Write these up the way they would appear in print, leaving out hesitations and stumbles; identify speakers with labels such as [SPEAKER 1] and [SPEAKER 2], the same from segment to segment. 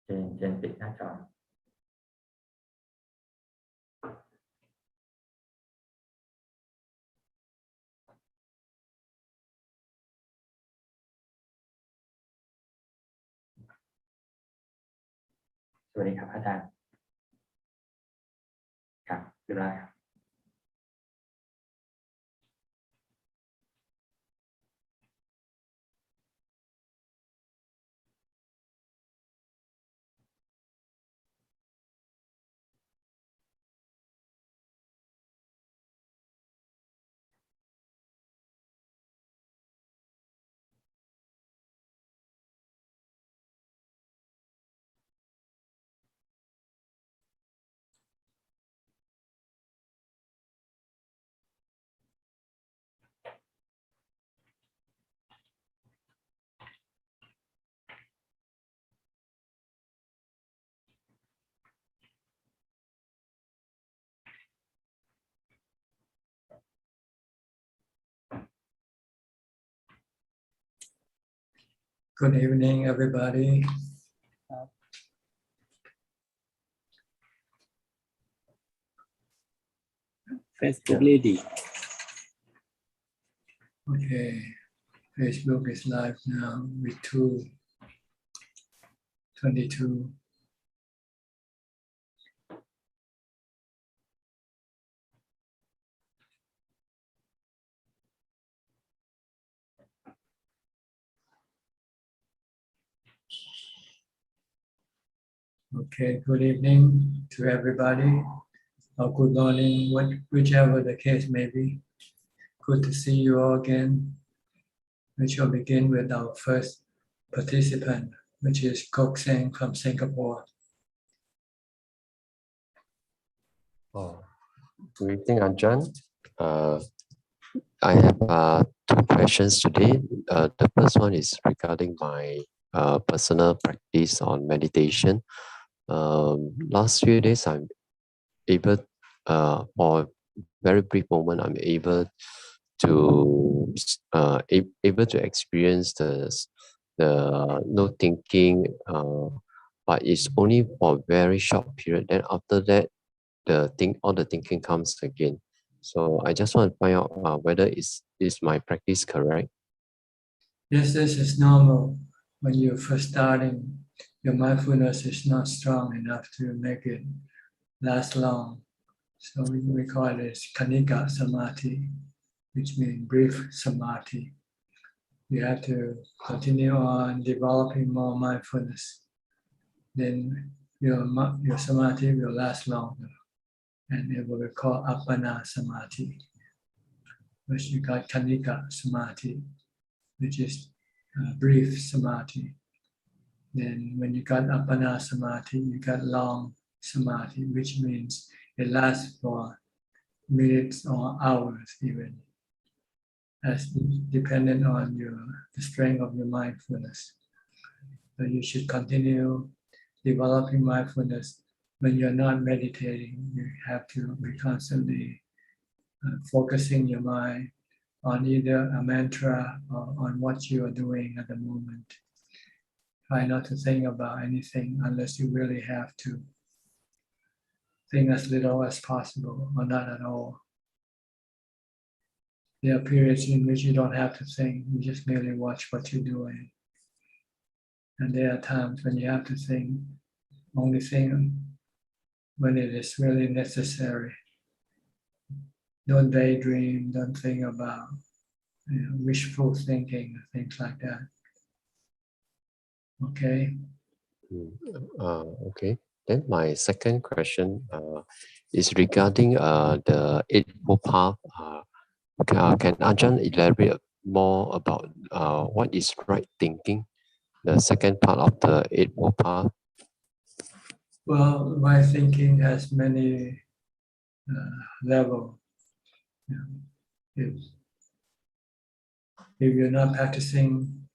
[SPEAKER 1] เจนปิดหน้าจอสวัสดีครับอาจารย์ครับเรียบร้อยครับ
[SPEAKER 2] Good evening, everybody.
[SPEAKER 3] Facebook lady.
[SPEAKER 2] Okay, Facebook is live now with 2:22. Okay, good evening to everybody, or good morning, whichever the case may be. Good to see you all again. We shall begin with our first participant, which is Kok Seng from Singapore.
[SPEAKER 4] Good evening, Ajahn. I have two questions today. The first one is regarding my personal practice on meditation. Last few days, I'm able, for a very brief moment, I'm able to experience the no thinking, but it's only for a very short period. Then after that, all the thinking comes again. So I just want to find out whether is my practice correct?
[SPEAKER 2] Yes, this is normal. When you're first starting, your mindfulness is not strong enough to make it last long. So we call it Kanika Samadhi, which means brief Samadhi. You have to continue on developing more mindfulness. Then your Samadhi will last longer. And it will be called Appana Samadhi, which you got Kanika Samadhi, which is brief Samadhi. Then when you got Appana Samadhi, you got long Samadhi, which means it lasts for minutes or hours even, as dependent on the strength of your mindfulness. So you should continue developing mindfulness. When you're not meditating, you have to be constantly focusing your mind on either a mantra or on what you are doing at the moment. Try not to think about anything unless you really have to. Think as little as possible or not at all. There are periods in which you don't have to think, you just merely watch what you're doing. And there are times when you have to think, only think when it is really necessary. Don't daydream, don't think about wishful thinking, things like that. Okay?
[SPEAKER 4] Okay. Then my second question is regarding the Eightfold Path. Can Ajahn elaborate more about what is right thinking, the second part of the Eightfold Path?
[SPEAKER 2] Well, right thinking has many levels. If you're not practicing,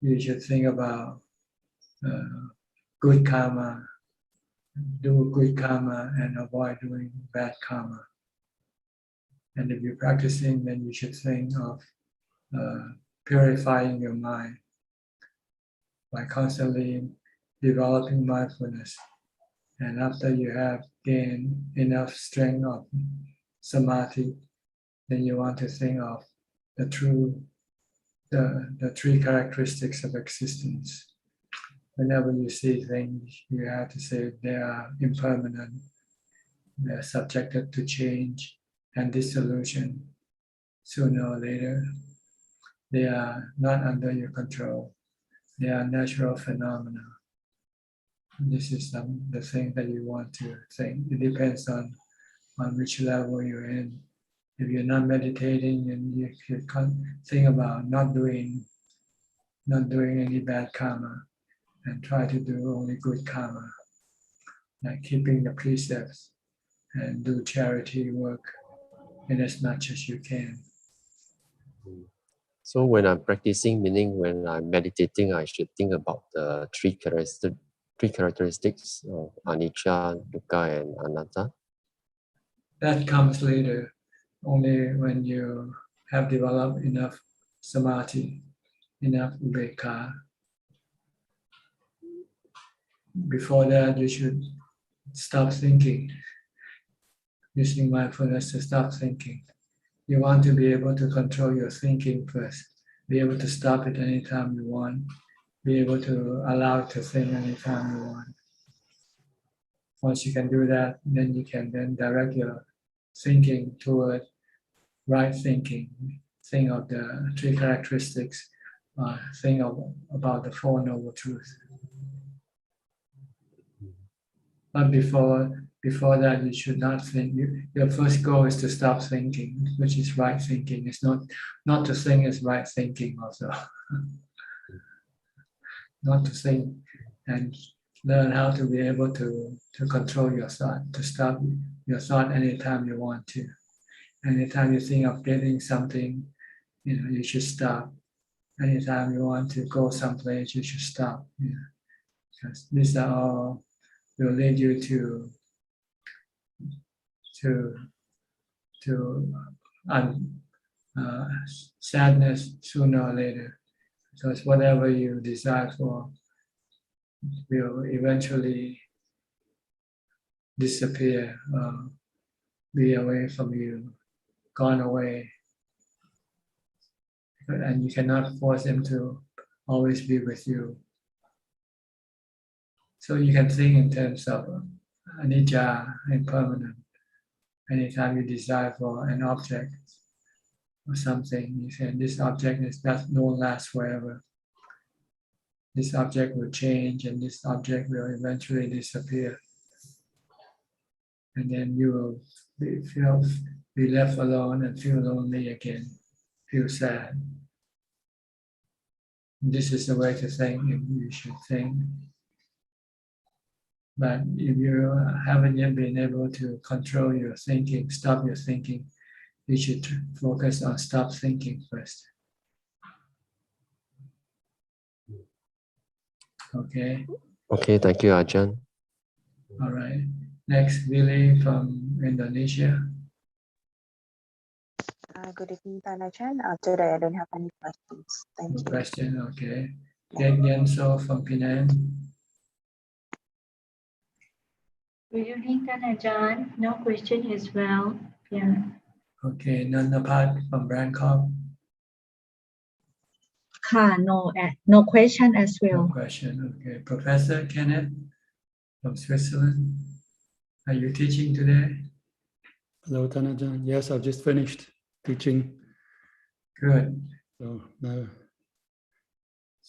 [SPEAKER 2] you should think about good karma, do good karma and avoid doing bad karma. And if you're practicing, then you should think of purifying your mind by constantly developing mindfulness. And after you have gained enough strength of samadhi, then you want to think of the three characteristics of existence. Whenever you see things, you have to say they are impermanent, they are subjected to change and dissolution sooner or later. They are not under your control. They are natural phenomena. This is the thing that you want to think. It depends on which level you're in. If you're not meditating and you can't think about not doing any bad karma, and try to do only good karma, like keeping the precepts and do charity work in as much as you can.
[SPEAKER 4] So when I'm practicing, meaning when I'm meditating, I should think about the three characteristics of anicca, dukkha, and anatta.
[SPEAKER 2] That comes later, only when you have developed enough samadhi, enough upekkha. Before that, you should stop thinking, using mindfulness to stop thinking. You want to be able to control your thinking first, be able to stop it anytime you want, be able to allow it to think anytime you want. Once you can do that, then you can then direct your thinking toward right thinking. Think of the three characteristics, think about the Four Noble Truths. But before that, you should not think. Your first goal is to stop thinking, which is right thinking. It's not to think is right thinking also. Not to think, and learn how to be able to control your thought, to stop your thought anytime you want to. Anytime you think of getting something, you should stop. Anytime you want to go someplace, you should stop. Because these are all will lead you to sadness sooner or later. Because whatever you desire for will eventually disappear, be away from you, gone away. And you cannot force them to always be with you. So you can think in terms of anicca, impermanent. Anytime you desire for an object or something, you say this object won't last forever. This object will change and this object will eventually disappear. And then you will be left alone and feel lonely again, feel sad. This is the way to think, if you should think. But if you haven't yet been able to control your thinking, stop your thinking, you should focus on stop thinking first. Okay?
[SPEAKER 4] Okay, thank you, Ajahn.
[SPEAKER 2] All right. Next, Willie from Indonesia.
[SPEAKER 5] Good evening, Tanajan. Today I don't have any questions. Thank
[SPEAKER 2] No
[SPEAKER 5] you.
[SPEAKER 2] question, okay. Yenso from Penang.
[SPEAKER 6] Good evening, Tanajan. No question as well. Yeah.
[SPEAKER 2] Okay, Nanapat from Bangkok.
[SPEAKER 6] No question as
[SPEAKER 2] No
[SPEAKER 6] well.
[SPEAKER 2] question, okay. Professor Kenneth from Switzerland. Are you teaching today?
[SPEAKER 7] Hello, Tanajan. Yes, I've just finished teaching.
[SPEAKER 2] Good.
[SPEAKER 7] So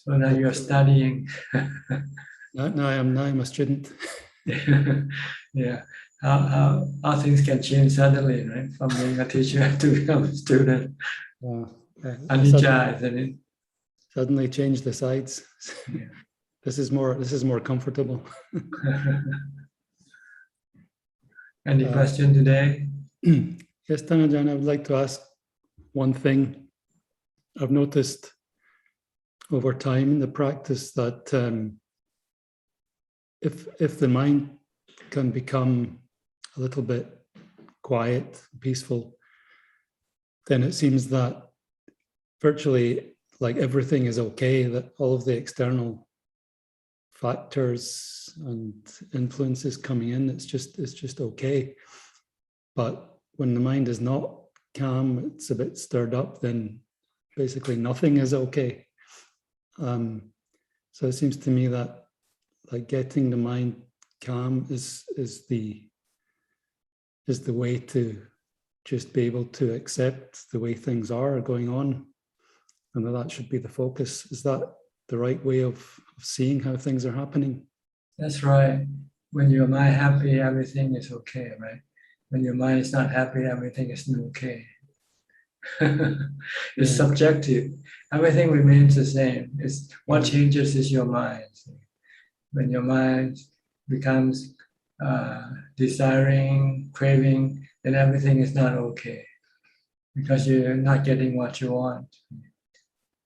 [SPEAKER 2] now you're studying.
[SPEAKER 7] now I'm a student.
[SPEAKER 2] Yeah. How things can change suddenly, right? From being a teacher to become a student. Anicca, isn't it?
[SPEAKER 7] Suddenly change the sides.
[SPEAKER 2] Yeah.
[SPEAKER 7] This is more comfortable.
[SPEAKER 2] Any question today?
[SPEAKER 7] Yes, Tanajan, I would like to ask one thing. I've noticed over time in the practice that if the mind can become a little bit quiet, peaceful, then it seems that virtually like everything is okay, that all of the external factors and influences coming in, it's just okay. But when the mind is not calm, it's a bit stirred up, then basically nothing is okay. So it seems to me that like getting the mind calm is the way to just be able to accept the way things are going on, and that should be the focus. Is that the right way of seeing how things are happening?
[SPEAKER 2] That's right. When your mind happy, everything is okay, right? When your mind is not happy, everything is not okay. It's subjective. Everything remains the same. It's what changes is your mind. When your mind becomes desiring, craving, then everything is not okay because you're not getting what you want.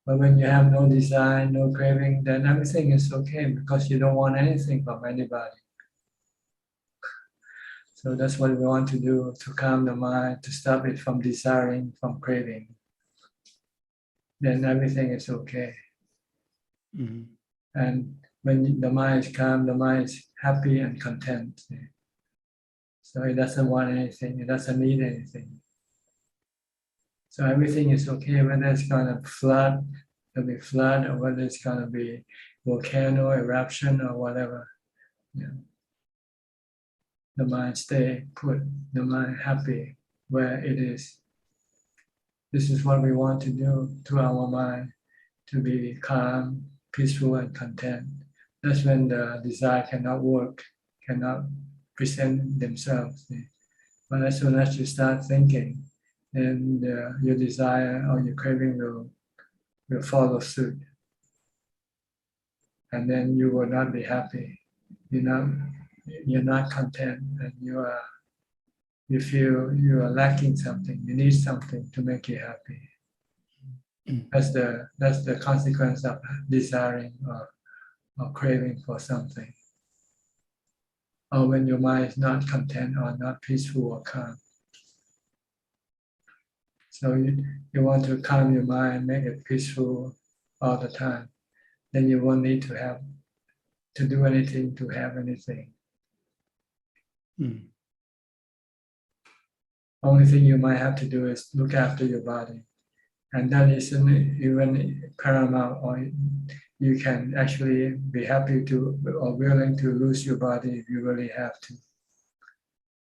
[SPEAKER 2] But when you have no desire, no craving, then everything is okay because you don't want anything from anybody. So that's what we want to do, to calm the mind, to stop it from desiring, from craving. Then everything is okay.
[SPEAKER 7] Mm-hmm.
[SPEAKER 2] And when the mind is calm, the mind is happy and content. So it doesn't want anything, it doesn't need anything. So everything is okay, whether it's going to flood, there'll be flood, or whether it's going to be volcano eruption or whatever. Yeah. The mind stay put, the mind happy where it is. This is what we want to do to our mind, to be calm, peaceful, and content. That's when the desire cannot work, cannot present themselves. But as soon as you start thinking, then your desire or your craving will follow suit. And then you will not be happy. You're not content, and you feel you are lacking something. You need something to make you happy. That's the consequence of desiring or craving for something. Or when your mind is not content or not peaceful or calm. So you want to calm your mind, make it peaceful all the time. Then you won't need to do anything to have anything. Only thing you might have to do is look after your body. And that isn't even paramount, or you can actually be happy to or willing to lose your body if you really have to.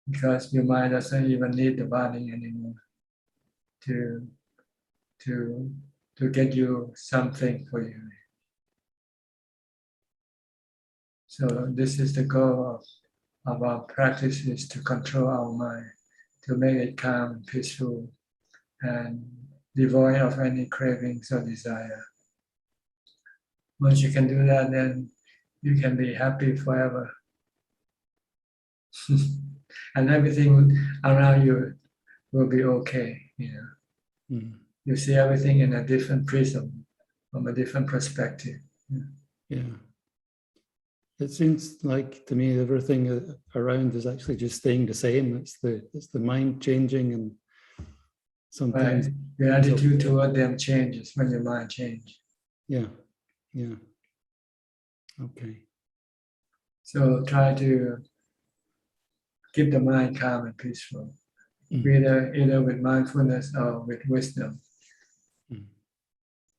[SPEAKER 2] Because your mind doesn't even need the body anymore to get you something for you. So this is the goal of our practice, is to control our mind, to make it calm and peaceful and devoid of any cravings or desire. Once you can do that, then you can be happy forever. And everything around you will be okay. You see everything in a different prism, from a different perspective.
[SPEAKER 7] Yeah. It seems like to me everything around is actually just staying the same. It's the mind changing, and sometimes
[SPEAKER 2] your attitude toward them changes when your mind changes.
[SPEAKER 7] Yeah. Okay.
[SPEAKER 2] So try to keep the mind calm and peaceful, either with mindfulness or with wisdom,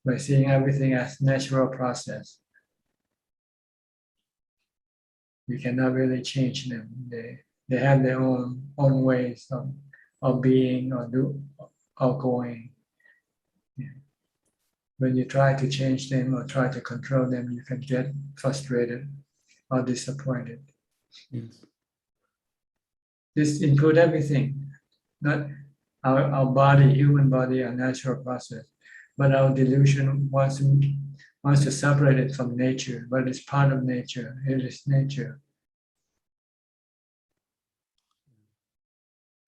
[SPEAKER 2] by seeing everything as natural process. You cannot really change them. They have their own ways of being or going. When you try to change them or try to control them, you can get frustrated or disappointed.
[SPEAKER 7] Yes.
[SPEAKER 2] This includes everything. Not our body, human body, a natural process, but our delusion wants to separate it from nature, but it's part of nature. It is nature.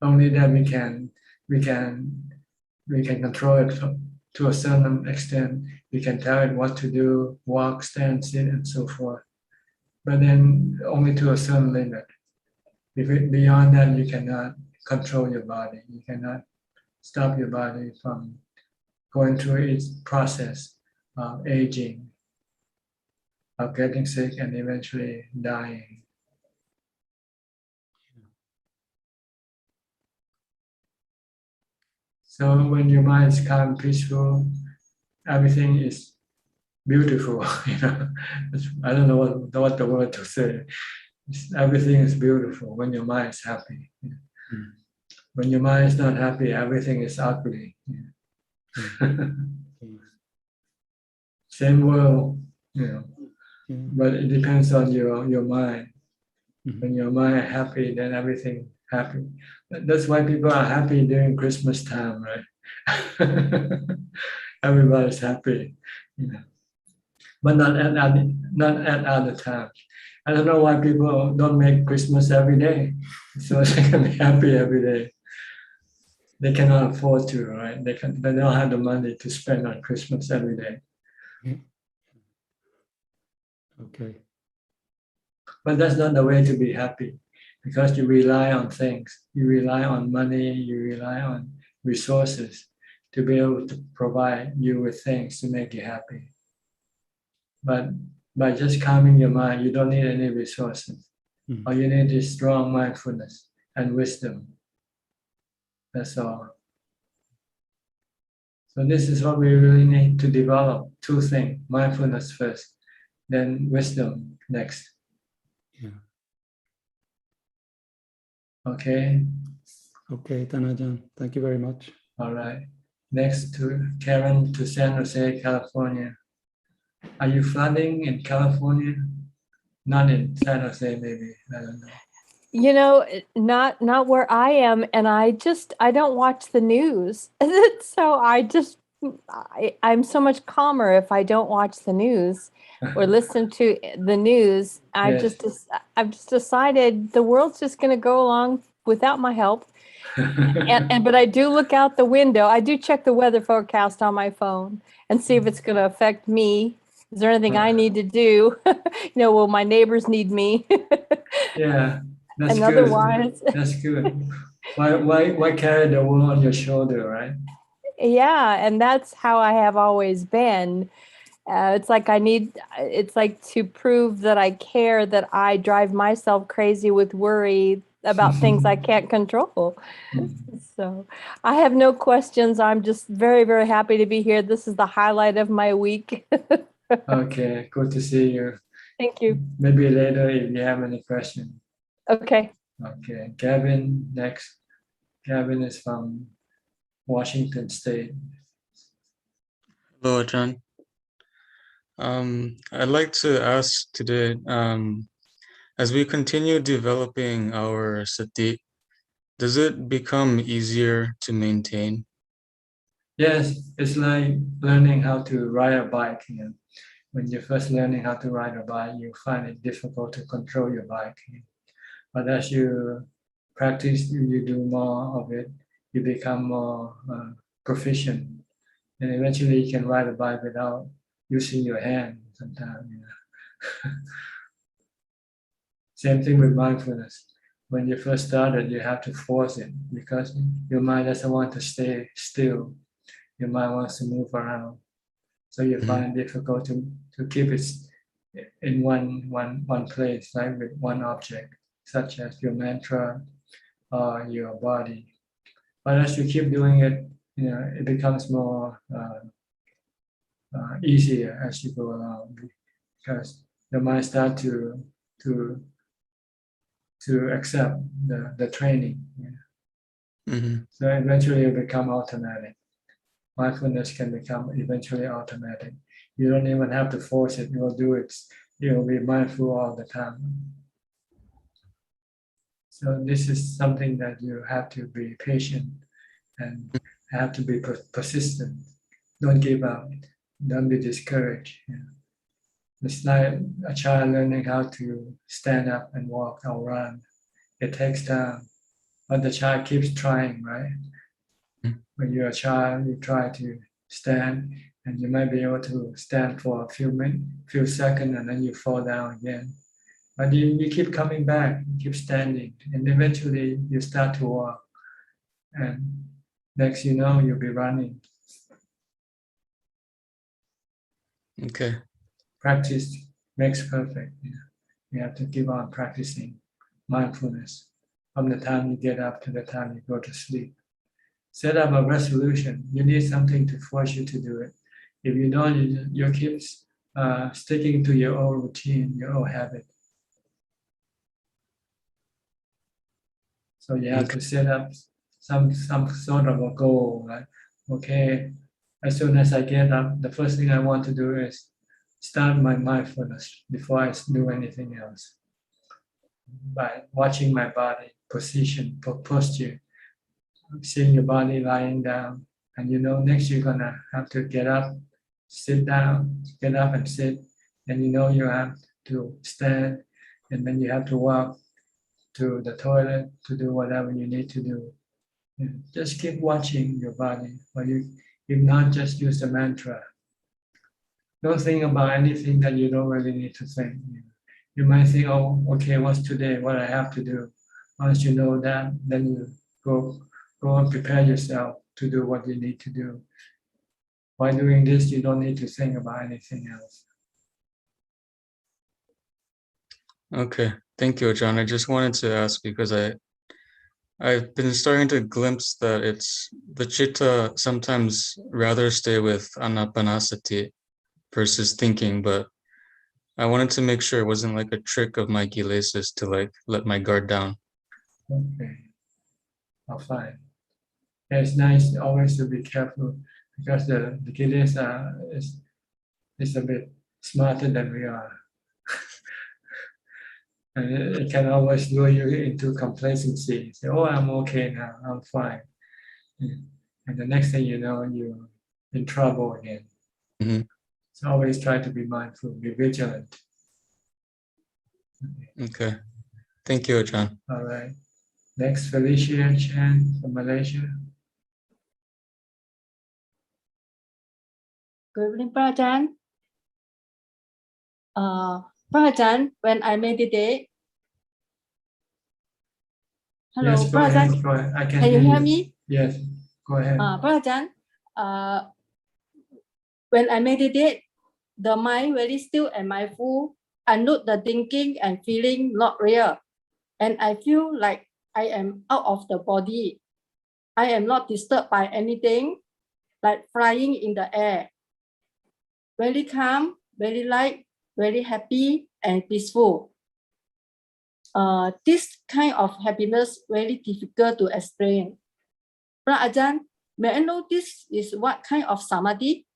[SPEAKER 2] Only that we can control it to a certain extent. We can tell it what to do, walk, stand, sit, and so forth. But then only to a certain limit. Beyond that, you cannot control your body. You cannot stop your body from going through its process of aging. of getting sick and eventually dying. So when your mind is calm, peaceful, everything is beautiful. I don't know what the word to say. Everything is beautiful when your mind is happy. When your mind is not happy, everything is ugly. Same world, but it depends on your mind. When your mind is happy, then everything happy. That's why people are happy during Christmas time, right? Everybody's happy, but not at other times. I don't know why people don't make Christmas every day, so they can be happy every day. They cannot afford to, right? They don't have the money to spend on Christmas every day.
[SPEAKER 7] Okay.
[SPEAKER 2] But that's not the way to be happy, because you rely on things. You rely on money, you rely on resources to be able to provide you with things to make you happy. But by just calming your mind, you don't need any resources. All you need is strong mindfulness and wisdom. That's all. So this is what we really need to develop. Two things: mindfulness first, then wisdom next.
[SPEAKER 7] Yeah.
[SPEAKER 2] Okay.
[SPEAKER 7] Okay, Tanajan, thank you very much.
[SPEAKER 2] All right. Next to Karen to San Jose, California. Are you flooding in California? Not in San Jose, maybe. I don't know.
[SPEAKER 8] Not where I am, and I don't watch the news. So I'm so much calmer if I don't watch the news or listen to the news. I've
[SPEAKER 2] Yes.
[SPEAKER 8] just decided the world's just going to go along without my help. But I do look out the window. I do check the weather forecast on my phone and see if it's going to affect me. Is there anything I need to do? Will my neighbors need me?
[SPEAKER 2] Yeah, that's
[SPEAKER 8] And
[SPEAKER 2] good.
[SPEAKER 8] otherwise,
[SPEAKER 2] That's good. Why carry the world on your shoulder, right?
[SPEAKER 8] yeah, and that's how I have always been. It's like to prove that I care, that I drive myself crazy with worry about things I can't control. So I have no questions. I'm just very, very happy to be here. This is the highlight of my week.
[SPEAKER 2] Okay, good to see you.
[SPEAKER 8] Thank you.
[SPEAKER 2] Maybe later if you have any questions.
[SPEAKER 8] Okay.
[SPEAKER 2] Okay, Gavin next. Gavin is from Washington State.
[SPEAKER 9] Hello, Ajahn. I'd like to ask today, as we continue developing our sati, does it become easier to maintain?
[SPEAKER 2] Yes, it's like learning how to ride a bike. When you're first learning how to ride a bike, you find it difficult to control your bike. But as you practice, you do more of it, you become more proficient. And eventually you can ride a bike without using your hand sometimes. Same thing with mindfulness. When you first started, you have to force it because your mind doesn't want to stay still. Your mind wants to move around. So you find it difficult to keep it in one place, like with one object, such as your mantra or your body. But as you keep doing it, it becomes more easier as you go along, because your mind starts to accept the training. So eventually it become automatic. Mindfulness can become eventually automatic. You don't even have to force it. You'll do it. You'll be mindful all the time. So this is something that you have to be patient and have to be persistent. Don't give up. Don't be discouraged. It's like a child learning how to stand up and walk or run. It takes time, but the child keeps trying, right? When you're a child, you try to stand, and you might be able to stand for a few seconds, and then you fall down again. But you keep coming back, you keep standing, and eventually you start to walk. And next you know, you'll be running.
[SPEAKER 9] Okay.
[SPEAKER 2] Practice makes perfect. You have to keep on practicing mindfulness from the time you get up to the time you go to sleep. Set up a resolution. You need something to force you to do it. If you don't, you keep sticking to your own routine, your own habit. So you have to set up some sort of a goal. Like, okay, as soon as I get up, the first thing I want to do is start my mindfulness before I do anything else. By watching my body, position, posture, seeing your body lying down, and next you're gonna have to get up, sit down, get up and sit, and you have to stand, and then you have to walk to the toilet to do whatever you need to do. Just keep watching your body, or if not, just use the mantra. Don't think about anything that you don't really need to think. You might think, oh, okay, what's today, what I have to do. Once you know that, then you go and prepare yourself to do what you need to do. By doing this, you don't need to think about anything else.
[SPEAKER 9] Okay, thank you, Ajahn. I just wanted to ask because I've been starting to glimpse that it's the chitta sometimes rather stay with anapanasati versus thinking, but I wanted to make sure it wasn't like a trick of my kilesas to like let my guard down.
[SPEAKER 2] Okay, I'll fine. It's nice always to be careful because the kilesa is a bit smarter than we are. And it can always lure you into complacency. Say, oh, I'm okay now, I'm fine. And the next thing you know, you're in trouble again.
[SPEAKER 9] Mm-hmm.
[SPEAKER 2] So always try to be mindful, be vigilant.
[SPEAKER 9] Okay. Thank you, Ajahn.
[SPEAKER 2] All right. Next, Felicia Chan from Malaysia.
[SPEAKER 10] Good evening, Prajan. Prajan, when I meditate. Hello,
[SPEAKER 2] Yes, go
[SPEAKER 10] Prajan.
[SPEAKER 2] ahead. Go ahead. I can
[SPEAKER 10] you
[SPEAKER 2] hear
[SPEAKER 10] hear
[SPEAKER 2] you.
[SPEAKER 10] me?
[SPEAKER 2] Yes, go ahead.
[SPEAKER 10] Prajan, when I meditate, the mind very still and mindful. I note the thinking and feeling not real. And I feel like I am out of the body. I am not disturbed by anything, like flying in the air. Very calm, very light, very happy and peaceful. This kind of happiness very difficult to explain. Ajahn, may I know this is what kind of samadhi?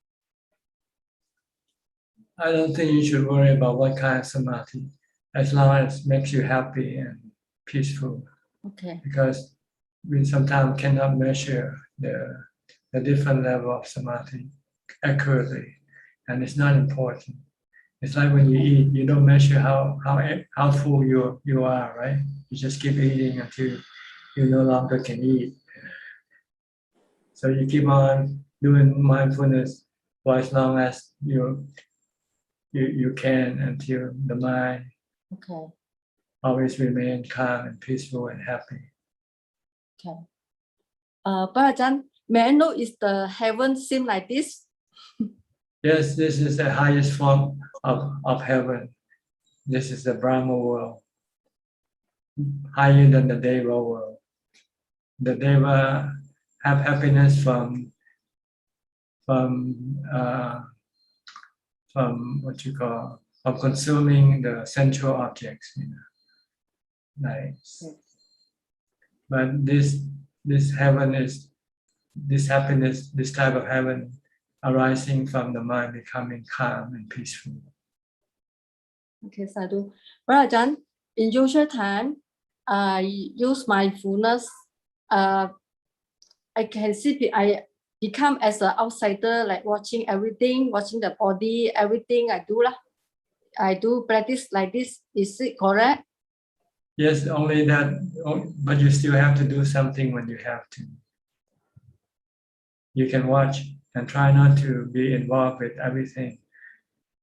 [SPEAKER 2] I don't think you should worry about what kind of samadhi, as long as it makes you happy and peaceful.
[SPEAKER 10] Okay.
[SPEAKER 2] Because we sometimes cannot measure the different level of samadhi accurately, and it's not important. It's like when you eat, you don't measure how full you are, right? You just keep eating until you no longer can eat. So you keep on doing mindfulness for as long as you can, until the mind always remain calm and peaceful and happy.
[SPEAKER 10] Okay. Ajahn, may I know is the heaven seem like this?
[SPEAKER 2] Yes, this is the highest form of heaven. This is the Brahma world, higher than the Deva world. The Deva have happiness from what you call, from consuming the sensual objects. Nice. But this heaven is this happiness, this type of heaven arising from the mind becoming calm and peaceful.
[SPEAKER 10] Okay, Sadhu. Ajahn, in usual time, I use mindfulness. I can see I become as an outsider, like watching everything, watching the body, everything I do. I do practice like this. Is it correct?
[SPEAKER 2] Yes, only that, but you still have to do something when you have to. You can watch and try not to be involved with everything.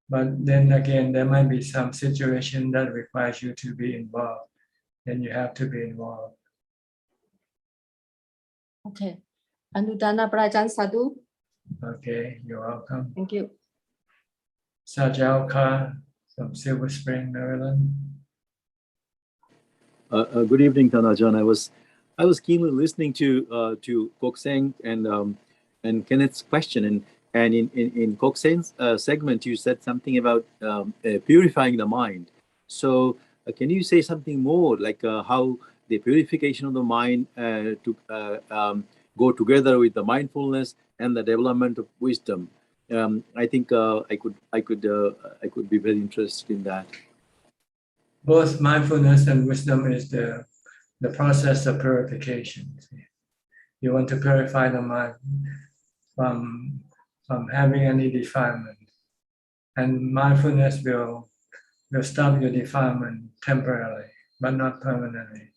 [SPEAKER 2] But then again, there might be some situation that requires you to be involved. Then you have to be involved.
[SPEAKER 10] Okay. Anudana Prajan Sadhu.
[SPEAKER 2] Okay, you're welcome.
[SPEAKER 10] Thank you.
[SPEAKER 2] Sajalka from Silver Spring, Maryland.
[SPEAKER 11] Good evening, Tanajan. I was keenly listening to Kokseng and Kenneth's question, and in Kokseng's segment, you said something about purifying the mind. So, can you say something more, like how the purification of the mind to go together with the mindfulness and the development of wisdom? I think I could be very interested in that.
[SPEAKER 2] Both mindfulness and wisdom is the process of purification. You want to purify the mind from having any defilement, and mindfulness will stop your defilement temporarily, but not permanently.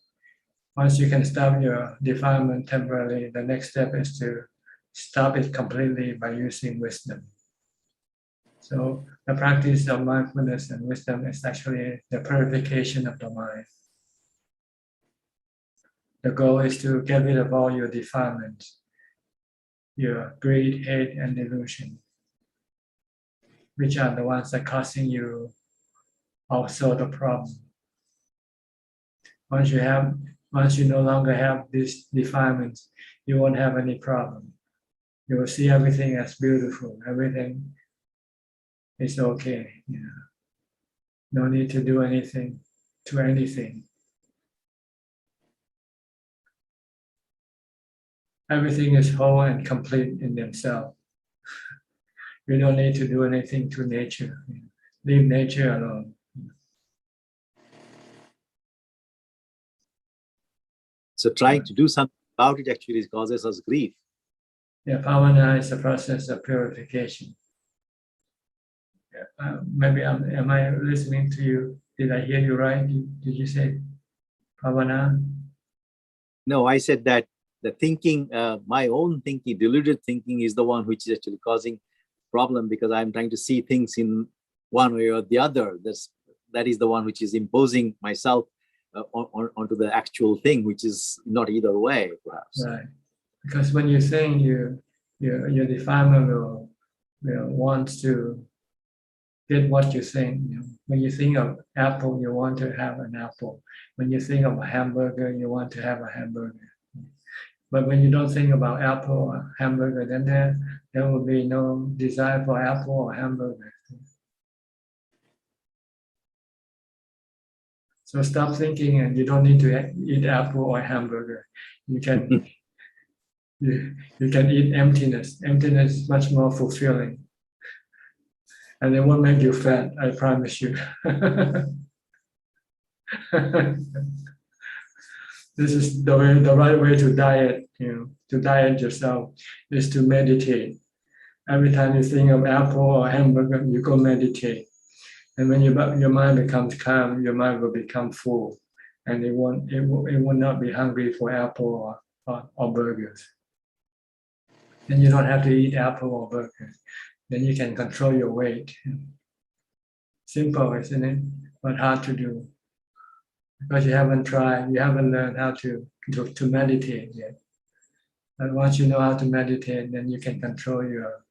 [SPEAKER 2] Once you can stop your defilement temporarily, the next step is to stop it completely by using wisdom. So the practice of mindfulness and wisdom is actually the purification of the mind. The goal is to get rid of all your defilements, your greed, hate, and delusion, which are the ones that are causing you also the problem. Once you no longer have these defilements, you won't have any problem. You will see everything as beautiful. Everything is okay. No need to do anything to anything. Everything is whole and complete in themselves. You don't need to do anything to nature. Leave nature alone.
[SPEAKER 11] So trying to do something about it actually causes us grief.
[SPEAKER 2] Yeah, bhavana is a process of purification. Maybe am I listening to you? Did I hear you right? Did you say bhavana?
[SPEAKER 11] No, I said that the thinking, my own thinking, deluded thinking, is the one which is actually causing problem, because I'm trying to see things in one way or the other. That is the one which is imposing myself onto the actual thing, which is not either way, perhaps.
[SPEAKER 2] Right, because when you think your defilement will wants to get what you think. When you think of apple, you want to have an apple. When you think of a hamburger, you want to have a hamburger. But when you don't think about apple or hamburger, then there will be no desire for apple or hamburger. So stop thinking, and you don't need to eat apple or hamburger. You can you can eat emptiness. Emptiness is much more fulfilling, and it won't make you fat. I promise you. This is the right way to diet. To diet yourself is to meditate. Every time you think of apple or hamburger, you go meditate. And when your mind becomes calm, your mind will become full, and it will not be hungry for apple or burgers. Then you don't have to eat apple or burgers. Then you can control your weight. Simple, isn't it? But hard to do, because you haven't tried, you haven't learned how to meditate yet. But once you know how to meditate, then you can control your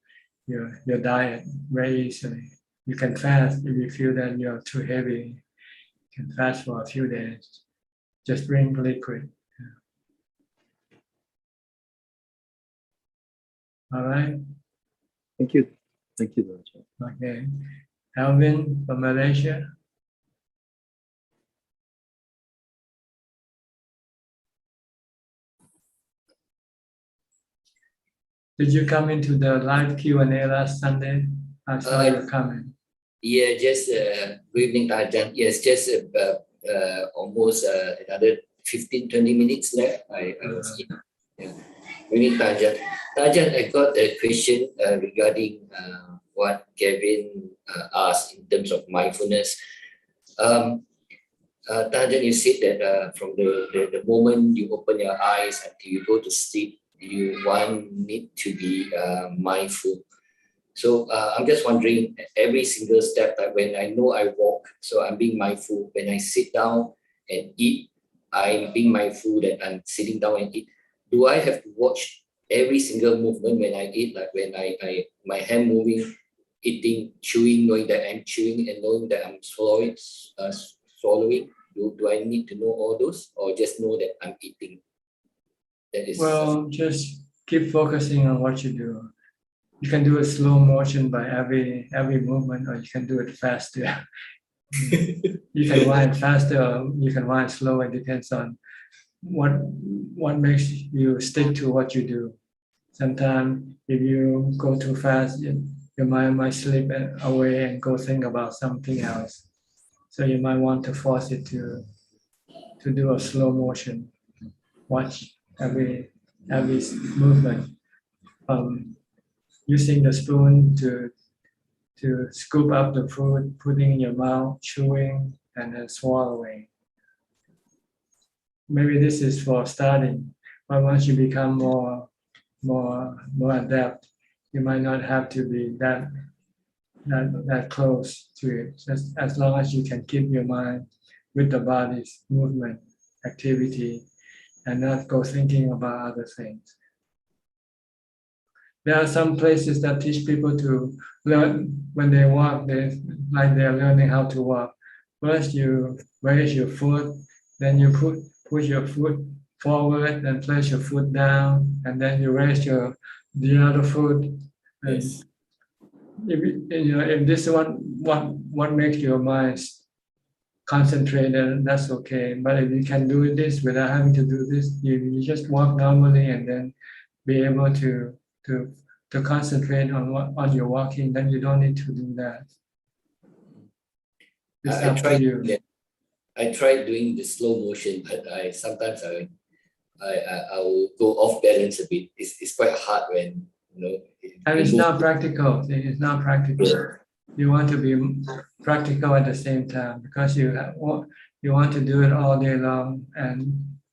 [SPEAKER 2] diet very easily. You can fast if you feel that you're too heavy. You can fast for a few days. Just drink liquid. All right?
[SPEAKER 11] Thank you. Thank you, Dr.
[SPEAKER 2] Okay. Alvin from Malaysia. Did you come into the live Q&A last Sunday? I saw you coming.
[SPEAKER 12] Yeah, just good evening, Tajan. Yes, just almost another 15-20 minutes left. I was in. Yeah. Good evening, Tajan. Tajan, I got a question regarding what Kevin asked in terms of mindfulness. Tajan, you said that from the moment you open your eyes until you go to sleep, you need to be mindful. So I'm just wondering, every single step, like when I know I walk, so I'm being mindful. When I sit down and eat, I'm being mindful that I'm sitting down and eat. Do I have to watch every single movement when I eat, like when I my hand moving? eating, chewing, knowing that I'm chewing and knowing that I'm swallowing. Do I need to know all those, or just know that I'm eating? That is
[SPEAKER 2] Well, just keep focusing on what you do. You can do a slow motion by every movement, or you can do it faster. You can wind faster, or you can wind slow. It depends on what makes you stick to what you do. Sometimes if you go too fast, your mind might slip away and go think about something else. So you might want to force it to do a slow motion. Watch every movement. Using the spoon to scoop up the food, putting in your mouth, chewing, and then swallowing. Maybe this is for starting, but once you become more adept, you might not have to be that close to it. Just as long as you can keep your mind with the body's movement, activity, and not go thinking about other things. There are some places that teach people to learn when they walk, they're learning how to walk. First you raise your foot, then you push your foot forward and place your foot down, and then you raise the other foot. And
[SPEAKER 12] Yes.
[SPEAKER 2] if this is what makes your mind concentrate, then that's okay. But if you can do this without having to do this, you just walk normally and then be able to concentrate on your walking, then you don't need to do that. It's
[SPEAKER 12] I
[SPEAKER 2] up to
[SPEAKER 12] tried.
[SPEAKER 2] you.
[SPEAKER 12] Yeah, I tried doing the slow motion, but sometimes I will go off balance a bit. It's quite hard when
[SPEAKER 2] And it's not practical. It's not practical.
[SPEAKER 12] Yeah.
[SPEAKER 2] You want to be practical at the same time, because you want to do it all day long and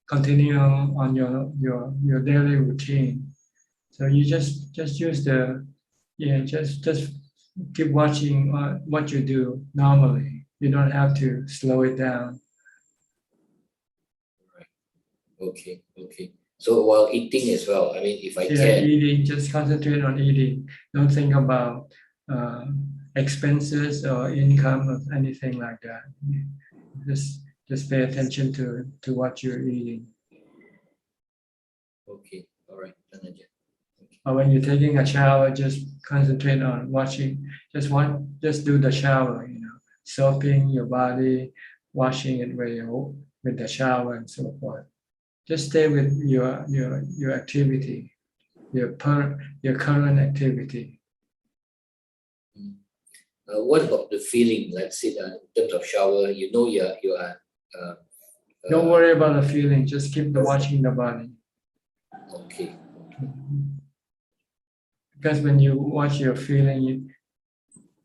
[SPEAKER 2] continue on your daily routine. So you just use just keep watching what you do normally. You don't have to slow it down.
[SPEAKER 12] Okay. So while eating as well, I mean, if I
[SPEAKER 2] Yeah,
[SPEAKER 12] can.
[SPEAKER 2] eating, just concentrate on eating. Don't think about expenses or income or anything like that. Just pay attention to what you're eating.
[SPEAKER 12] Okay, all right.
[SPEAKER 2] Or when you're taking a shower, just concentrate on watching. Just do the shower. Soaping your body, washing it with the shower and so forth. Just stay with your activity, your current activity.
[SPEAKER 12] What about the feeling? Let's say in terms of shower, you are.
[SPEAKER 2] Don't worry about the feeling. Just keep watching the body.
[SPEAKER 12] Okay.
[SPEAKER 2] Because when you watch your feeling,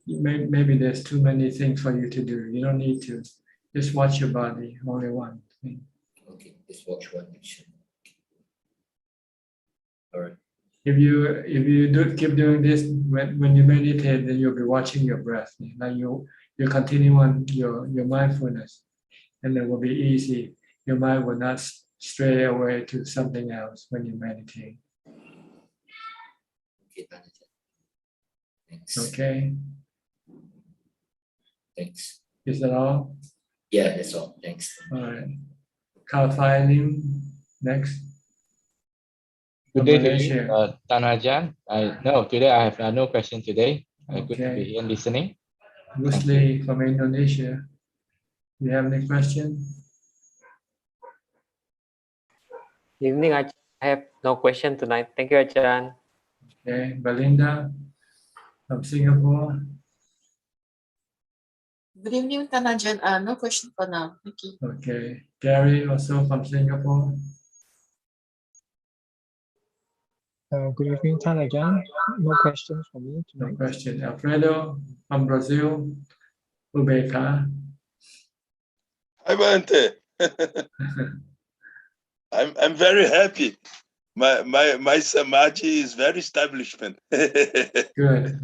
[SPEAKER 2] maybe there's too many things for you to do. You don't need to. Just watch your body. Only one thing.
[SPEAKER 12] Okay, just watch one action. All right.
[SPEAKER 2] If you keep doing this when you meditate, then you'll be watching your breath. Like you continue on your mindfulness, and it will be easy. Your mind will not stray away to something else when you meditate.
[SPEAKER 12] Okay, thanks.
[SPEAKER 2] Okay.
[SPEAKER 12] Thanks.
[SPEAKER 2] Is that all?
[SPEAKER 12] Yeah, that's all. Thanks.
[SPEAKER 2] All right. Kalpailim, next.
[SPEAKER 13] Good day to you, Tan Rajan. No, today I have no question today. Good to be here listening.
[SPEAKER 2] Musli from Indonesia. Do you have any question?
[SPEAKER 14] Evening, I have no question tonight. Thank you, Ajahn.
[SPEAKER 2] Okay, Belinda from Singapore.
[SPEAKER 15] Good evening, Tan Ajahn. No question for now. Thank you.
[SPEAKER 2] Okay, Gary also from Singapore.
[SPEAKER 16] Good evening, Tan Ajahn. No questions for me tonight.
[SPEAKER 2] No question. Alfredo from Brazil. Ubeka.
[SPEAKER 17] Hi, Bante. I'm very happy. My samadhi is very establishment.
[SPEAKER 2] Good.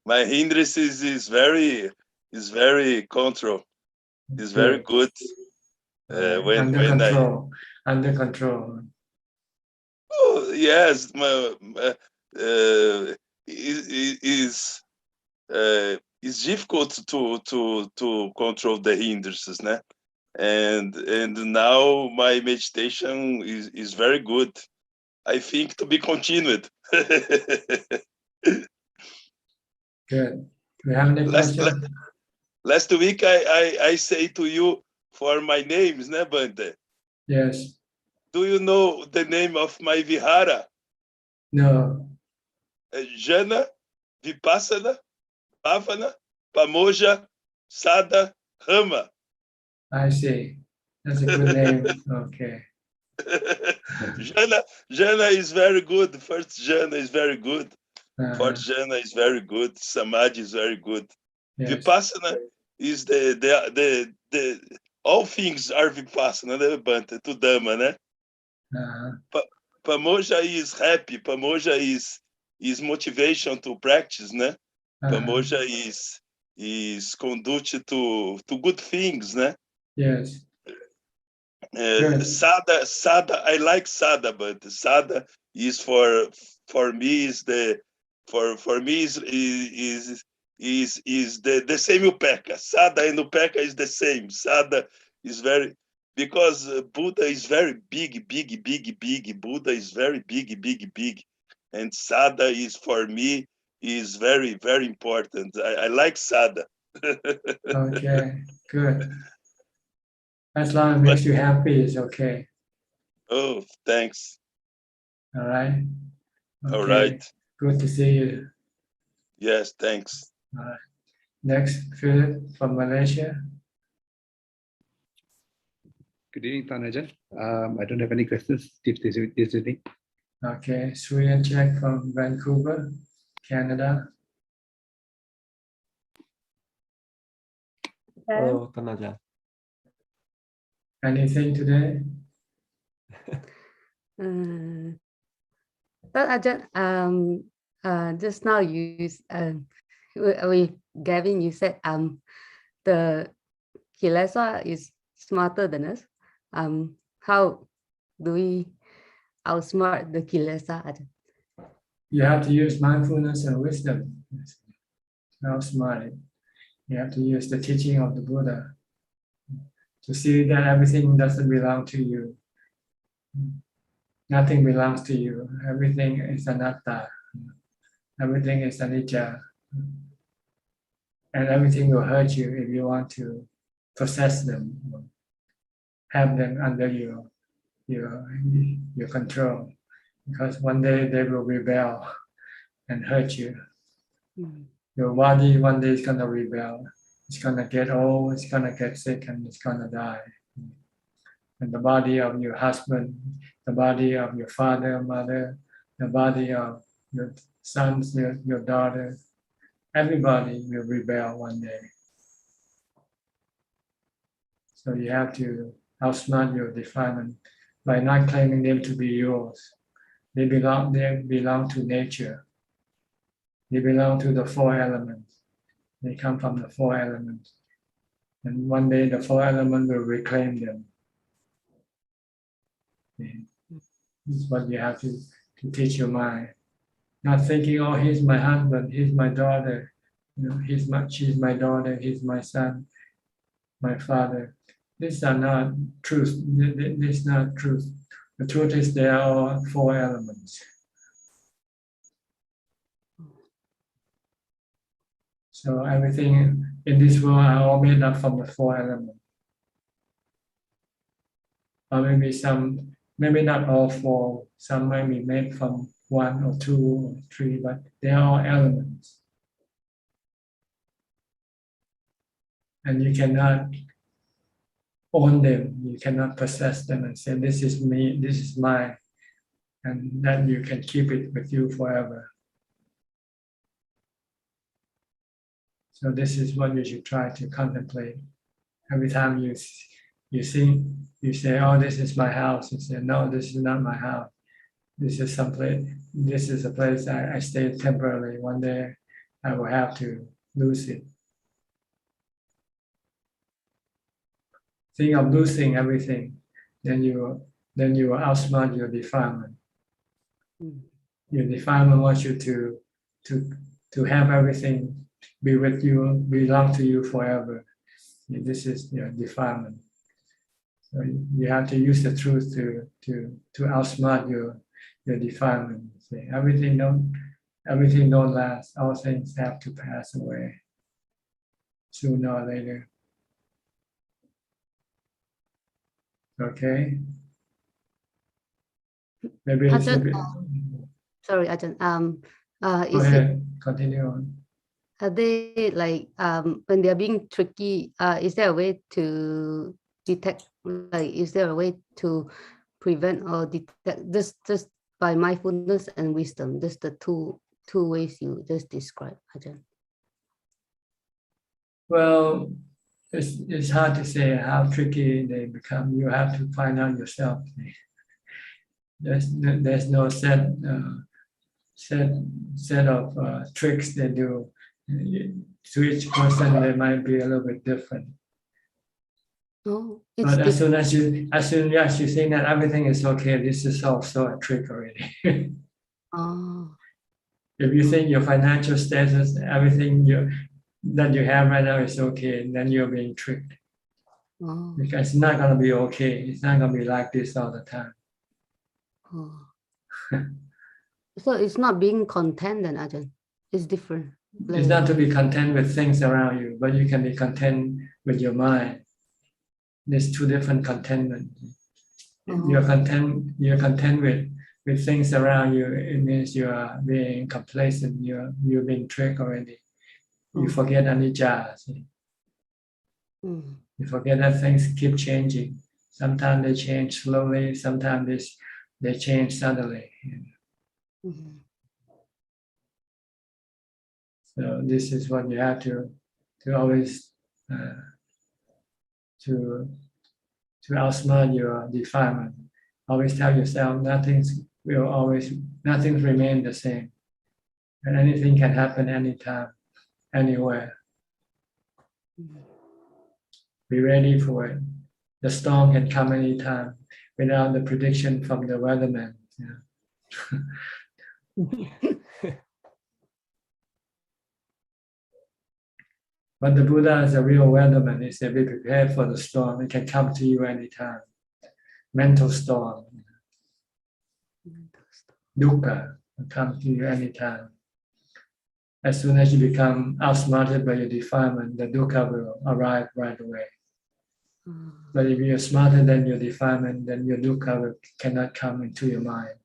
[SPEAKER 17] My hindrances is very control. It's very good.
[SPEAKER 2] Under control.
[SPEAKER 17] Oh yes, is it's difficult to control the hindrances, né? And now my meditation is very good. I think to be continued.
[SPEAKER 2] Good. Do you have any questions?
[SPEAKER 17] Last week I say to you for my names, né, Bante?
[SPEAKER 2] Yes.
[SPEAKER 17] Do you know the name of my vihara?
[SPEAKER 2] No.
[SPEAKER 17] Jana, Vipassana, Bhavana, Pamoja, Sada, Rama.
[SPEAKER 2] I see. That's a good name. Okay.
[SPEAKER 17] Jana is very good. First Jana is very good. Fourth
[SPEAKER 2] Uh-huh.
[SPEAKER 17] Jana is very good. Samadhi is very good.
[SPEAKER 2] Yes.
[SPEAKER 17] Vipassana is the all things are Vipassana, né, Bante? To Dhamma, né?
[SPEAKER 2] Uh-huh.
[SPEAKER 17] Pamoja is happy. Pamoja is motivation to practice, né? Pamoja is conduct to good things, né?
[SPEAKER 2] Yes.
[SPEAKER 17] Sada, I like Sada, but Sada is for me is the for me is the same Upeka. Sada and Upeka is the same. Sada is very, because Buddha is very big. Buddha is very big. And Sada is for me is very, very important. I like Sada.
[SPEAKER 2] Okay, good. As long as it makes you happy, it's okay.
[SPEAKER 17] Oh, thanks.
[SPEAKER 2] All right. Okay.
[SPEAKER 17] All right.
[SPEAKER 2] Good to see you.
[SPEAKER 17] Yes, thanks.
[SPEAKER 2] All right. Next, Philip from Malaysia.
[SPEAKER 18] Good evening, Tanajan. I don't have any questions this evening.
[SPEAKER 2] Okay, Sriyan Chek from Vancouver, Canada.
[SPEAKER 19] Hello, Tanajan.
[SPEAKER 2] Anything today?
[SPEAKER 20] Just now Gavin, you said the kilesa is smarter than us. How do we outsmart the kilesa?
[SPEAKER 2] You have to use mindfulness and wisdom. Outsmart it. You have to use the teaching of the Buddha to see that everything doesn't belong to you. Nothing belongs to you. Everything is anatta. Everything is anicca. And everything will hurt you if you want to possess them, have them under your control. Because one day they will rebel and hurt you. Your body one day is going to rebel. It's going to get old, it's going to get sick, and it's going to die. And the body of your husband, the body of your father, mother, the body of your sons, your daughter, everybody will rebel one day. So you have to outsmart your defilement by not claiming them to be yours. They belong to nature. They belong to the four elements. They come from the four elements. And one day the four elements will reclaim them. Okay. This is what you have to teach your mind. Not thinking, oh, he's my husband, he's my daughter, she's my daughter, he's my son, my father. These are not truth. This is not truth. The truth is there are four elements. So everything in this world are all made up from the four elements. Or maybe not all four. Some might be made from one or two or three, but they are all elements. And you cannot own them. You cannot possess them and say, this is me, this is mine. And then you can keep it with you forever. So this is what you should try to contemplate. Every time you think, you say, oh, this is my house. You say, no, this is not my house. This is a place I stay temporarily. One day I will have to lose it. Think of losing everything, then you will outsmart your defilement. Your defilement wants you to have everything be with you, belong to you forever. This is your defilement. So you have to use the truth to outsmart your defilement. See, everything don't last. All things have to pass away sooner or later. Okay. Maybe it's a bit.
[SPEAKER 20] Sorry, Ajahn.
[SPEAKER 2] Go ahead. Continue on.
[SPEAKER 20] Are they like when they're being tricky? Is there a way to detect? Like, is there a way to prevent or detect just by mindfulness and wisdom? Just the two ways you just described, Ajahn.
[SPEAKER 2] Well, it's hard to say how tricky they become. You have to find out yourself. There's no set of tricks they do. To each person, they might be a little bit different.
[SPEAKER 20] Oh,
[SPEAKER 2] but as soon as you think that everything is okay, this is also a trick already.
[SPEAKER 20] Oh.
[SPEAKER 2] If you think your financial status, everything that you have right now is okay, then you're being tricked.
[SPEAKER 20] Oh.
[SPEAKER 2] Because it's not going to be okay. It's not going to be like this all the time.
[SPEAKER 20] Oh. So it's not being content then, Ajahn. It's different.
[SPEAKER 2] It's not to be content with things around you, but you can be content with your mind. There's two different contentment. You're content with things around you. It means you are being complacent. You're being tricked already. You forget anicca. You forget that things keep changing. Sometimes they change slowly. Sometimes they change suddenly. So this is what you have to always to outsmart your defilement. Always tell yourself nothing remain the same, and anything can happen anytime, anywhere. Be ready for it. The storm can come anytime without the prediction from the weatherman. But the Buddha is a real weatherman. He said, be prepared for the storm. It can come to you anytime. Mental storm. Dukkha will come to you anytime. As soon as you become outsmarted by your defilement, the dukkha will arrive right away. But if you're smarter than your defilement, then your dukkha cannot come into your mind.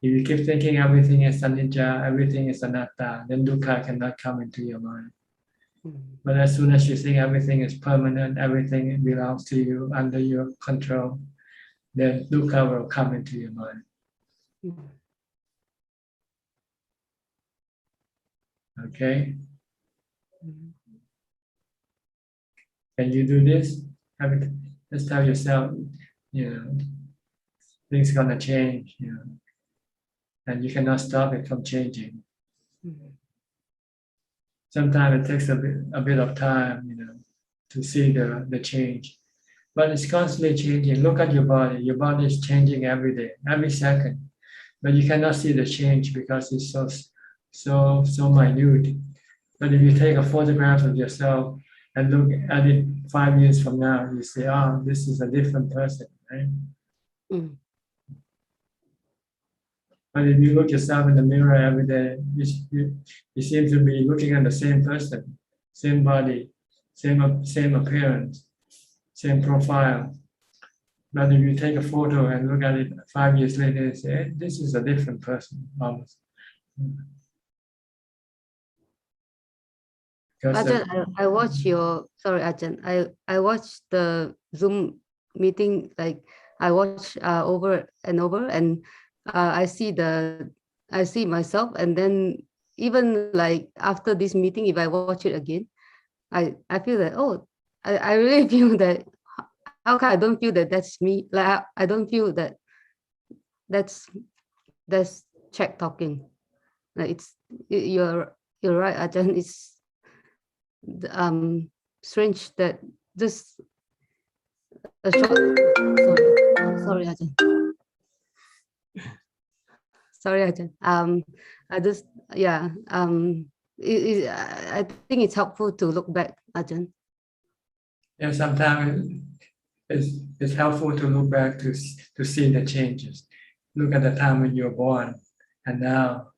[SPEAKER 2] If you keep thinking everything is anicca, everything is anatta, then dukkha cannot come into your mind. But as soon as you think everything is permanent, everything belongs to you, under your control, then dukkha will come into your mind. Okay? Can you do this? Just tell yourself, things gonna change, and you cannot stop it from changing. Sometimes it takes a bit of time, to see the change, but it's constantly changing. Look at your body. Your body is changing every day, every second, but you cannot see the change because it's so minute. But if you take a photograph of yourself and look at it 5 years from now, you say, "Oh, this is a different person," right? But if you look yourself in the mirror every day, you seem to be looking at the same person, same body, same appearance, same profile. But if you take a photo and look at it 5 years later, you say, hey, this is a different person, almost.
[SPEAKER 20] Ajahn, I watched Ajahn, I watched the Zoom meeting, like I watched over and over, and I see myself, and then even like after this meeting, if I watch it again, I feel that, oh, I really feel that, how come I don't feel that that's me? Like I don't feel that that's Czech talking. Like you're right, Ajahn. It's strange that just a short. Sorry, Ajahn. Sorry, Ajahn. I just, yeah, I think it's helpful to look back, Ajahn.
[SPEAKER 2] Yeah, sometimes it's helpful to look back to see the changes. Look at the time when you were born and now,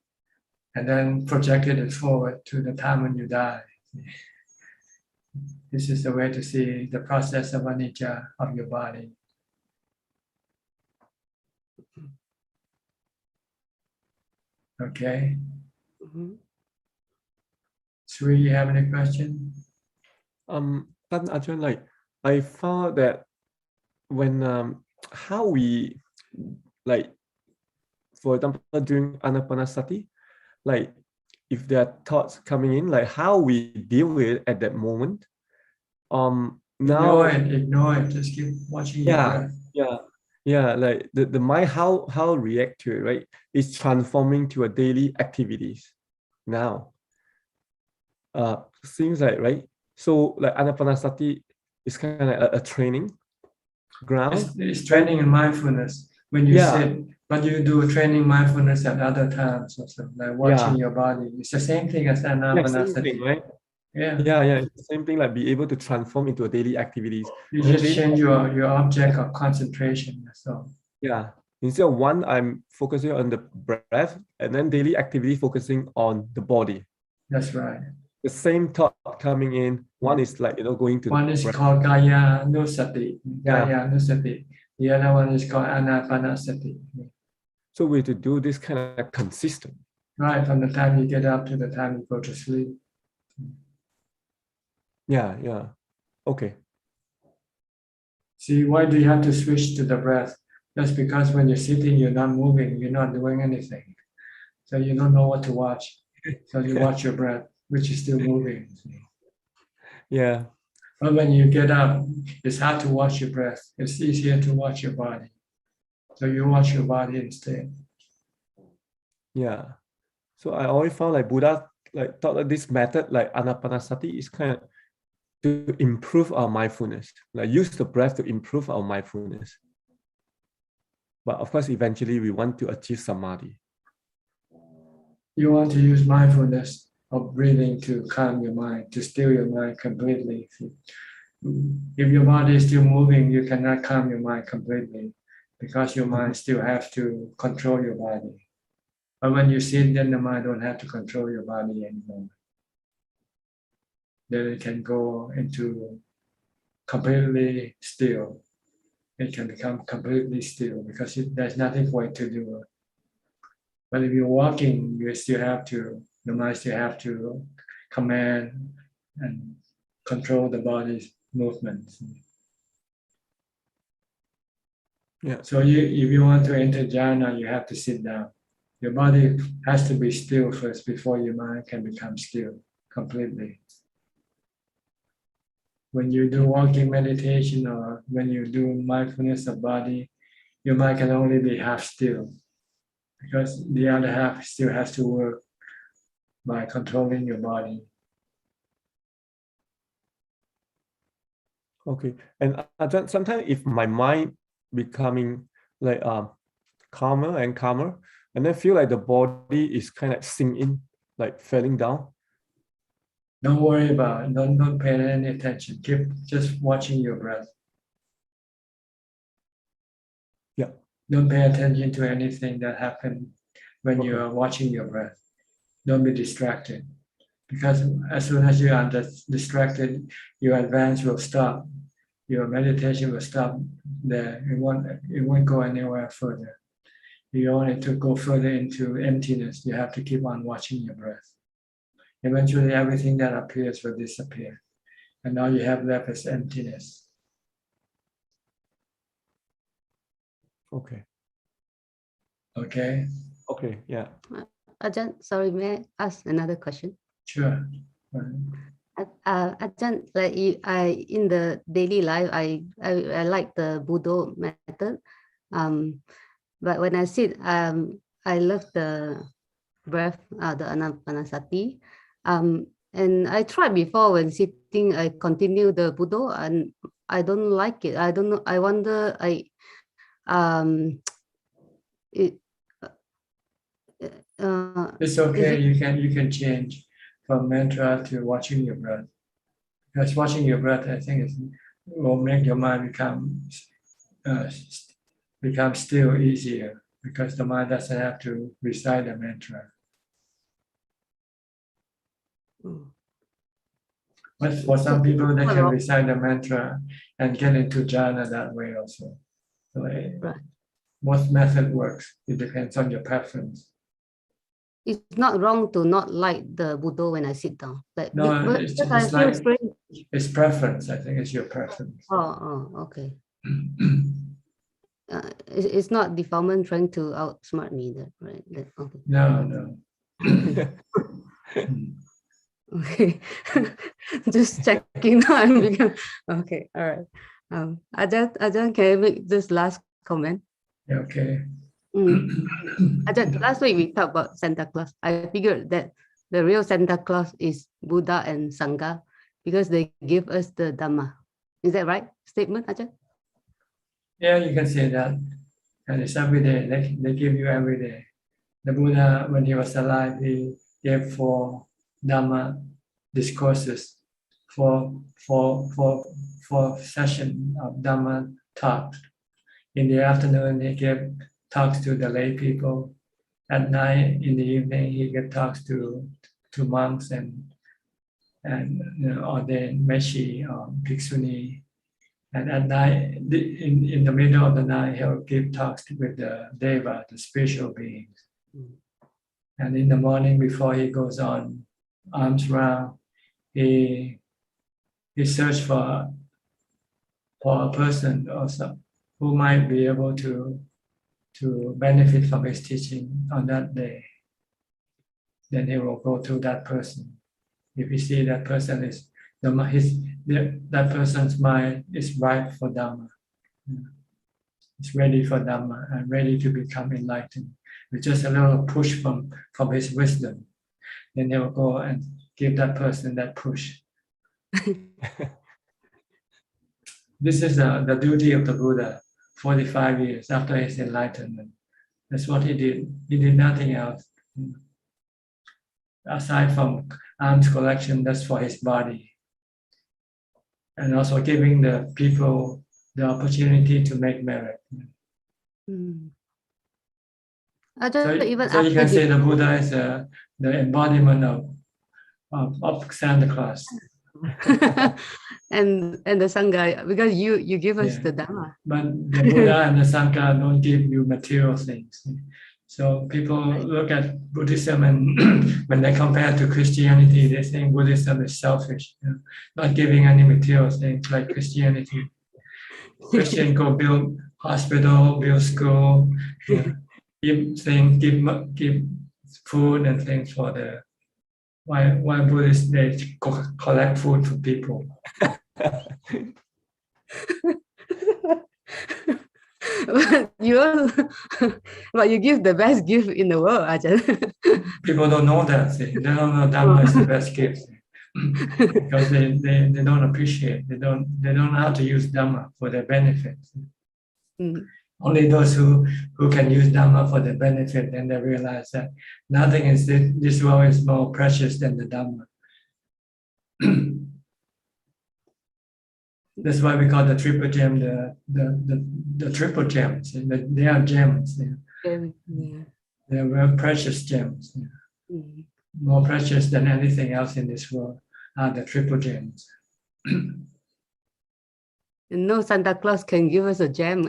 [SPEAKER 2] and then projected it forward to the time when you die. This is the way to see the process of anicca of your body. Okay. Sri, you have any question?
[SPEAKER 19] But Ajahn, like I found that when how we, like, for example, during anapanasati, like if there are thoughts coming in, like how we deal with it at that moment. Now
[SPEAKER 2] Ignore it. Just keep watching your breath.
[SPEAKER 19] Yeah. Like the mind, how react to it, right? It's transforming to a daily activities now. Seems like, right? So like anapanasati is kind of like a training ground.
[SPEAKER 2] It's training in mindfulness when you sit, but you do training mindfulness at other times also, like watching your body. It's the same thing as anapanasati.
[SPEAKER 19] Same thing, right?
[SPEAKER 2] Yeah.
[SPEAKER 19] It's the same thing, like be able to transform into a daily activities.
[SPEAKER 2] You just change your object of concentration. So
[SPEAKER 19] yeah, instead of one, I'm focusing on the breath, and then daily activity focusing on the body.
[SPEAKER 2] That's right.
[SPEAKER 19] The same thought coming in. One is like, going to
[SPEAKER 2] one
[SPEAKER 19] the
[SPEAKER 2] is
[SPEAKER 19] breath.
[SPEAKER 2] called Kaya Nusati. Kaya Nusati. The other one is called Anapanasati.
[SPEAKER 19] So we have to do this kind of consistent.
[SPEAKER 2] Right, from the time you get up to the time you go to sleep.
[SPEAKER 19] Yeah. Okay.
[SPEAKER 2] See, why do you have to switch to the breath? That's because when you're sitting, you're not moving, you're not doing anything. So you don't know what to watch. So you watch your breath, which is still moving.
[SPEAKER 19] Yeah.
[SPEAKER 2] But when you get up, it's hard to watch your breath. It's easier to watch your body. So you watch your body instead.
[SPEAKER 19] Yeah. So I always found like Buddha like thought that this method, like anapanasati, is kind of to improve our mindfulness, like use the breath to improve our mindfulness. But of course, eventually we want to achieve samadhi.
[SPEAKER 2] You want to use mindfulness of breathing to calm your mind, to still your mind completely. If your body is still moving, you cannot calm your mind completely because your mind still has to control your body. But when you sit, then the mind don't have to control your body anymore. Then it can go into completely still. It can become completely still because there's nothing for it to do. But if you're walking, you still have to, the mind still have to command and control the body's movements.
[SPEAKER 19] Yeah.
[SPEAKER 2] So if you want to enter jhana, you have to sit down. Your body has to be still first before your mind can become still completely. When you do walking meditation or when you do mindfulness of body, your mind can only be half still because the other half still has to work by controlling your body.
[SPEAKER 19] Okay. And sometimes if my mind becoming like calmer and calmer, and then feel like the body is kind of sinking, like falling down.
[SPEAKER 2] Don't worry about it. Don't pay any attention. Keep just watching your breath.
[SPEAKER 19] Yeah.
[SPEAKER 2] Don't pay attention to anything that happened when you are watching your breath. Don't be distracted. Because as soon as you are distracted, your advance will stop. Your meditation will stop there. It won't go anywhere further. You want it to go further into emptiness. You have to keep on watching your breath. Eventually, everything that appears will disappear. And all you have left is emptiness.
[SPEAKER 19] Okay.
[SPEAKER 2] Okay?
[SPEAKER 19] Okay, yeah.
[SPEAKER 20] Ajahn, sorry, may I ask another question?
[SPEAKER 2] Sure.
[SPEAKER 20] Ajahn, like in the daily life, I like the Buddha method. But when I sit, I love the breath, the anapanasati. And I tried before when sitting, I continue the Buddha, and I don't like it. I don't know. I wonder.
[SPEAKER 2] It's okay. You can change from mantra to watching your breath. Because watching your breath, I think, will make your mind become still easier, because the mind doesn't have to recite the mantra. But for some people, they can recite the mantra and get into jhana that way also. So most method works. It depends on your preference.
[SPEAKER 20] It's not wrong to not light the Buddha when I sit down. Like,
[SPEAKER 2] No, it's preference. I think it's your preference.
[SPEAKER 20] Oh, okay. It's not defilement trying to outsmart me, right? Okay.
[SPEAKER 2] No.
[SPEAKER 20] Okay, just checking now. Okay, all right. Ajahn, can I make this last comment?
[SPEAKER 2] Okay.
[SPEAKER 20] Ajahn, last week we talked about Santa Claus. I figured that the real Santa Claus is Buddha and Sangha because they give us the Dhamma. Is that right statement, Ajahn?
[SPEAKER 2] Yeah, you can say that. And it's every day. They give you every day. The Buddha, when he was alive, he gave 4 Dhamma discourses, for session of Dhammatalk. In the afternoon, he gave talks to the lay people. At night, in the evening, he gave talks to monks and ordained meshi or bhikshuni. And at night, in the middle of the night, he'll give talks with the deva, the spiritual beings. And in the morning, before he goes on alms round, he searched for a person also who might be able to benefit from his teaching on that day. Then he will go to that person. If he see that person that person's mind is ripe for Dhamma, it's ready for Dhamma and ready to become enlightened, with just a little push from his wisdom, then he will go and give that person that push. This is the duty of the Buddha, 45 years after his enlightenment. That's what he did. He did nothing else. Aside from alms collection, that's for his body. And also giving the people the opportunity to make merit. So you can say the Buddha is the embodiment of Santa Claus.
[SPEAKER 20] and the Sangha, because you give us the Dhamma.
[SPEAKER 2] But the Buddha and the Sangha don't give you material things. So people look at Buddhism and when they compare to Christianity, they think Buddhism is selfish, not giving any material things like Christianity. Christian go build hospital, build school, give food and things for the. Why Buddhists they collect food for people?
[SPEAKER 20] But you give the best gift in the world, Ajahn.
[SPEAKER 2] People don't know that. They don't know Dhamma is the best gift because they don't appreciate. They don't know how to use Dhamma for their benefit. Only those who can use Dhamma for their benefit, then they realize that nothing in this world is more precious than the Dhamma. That's why we call the triple gem the triple gems. They are gems. They are very precious gems. More precious than anything else in this world are the triple gems.
[SPEAKER 20] No, Santa Claus can give us a gem.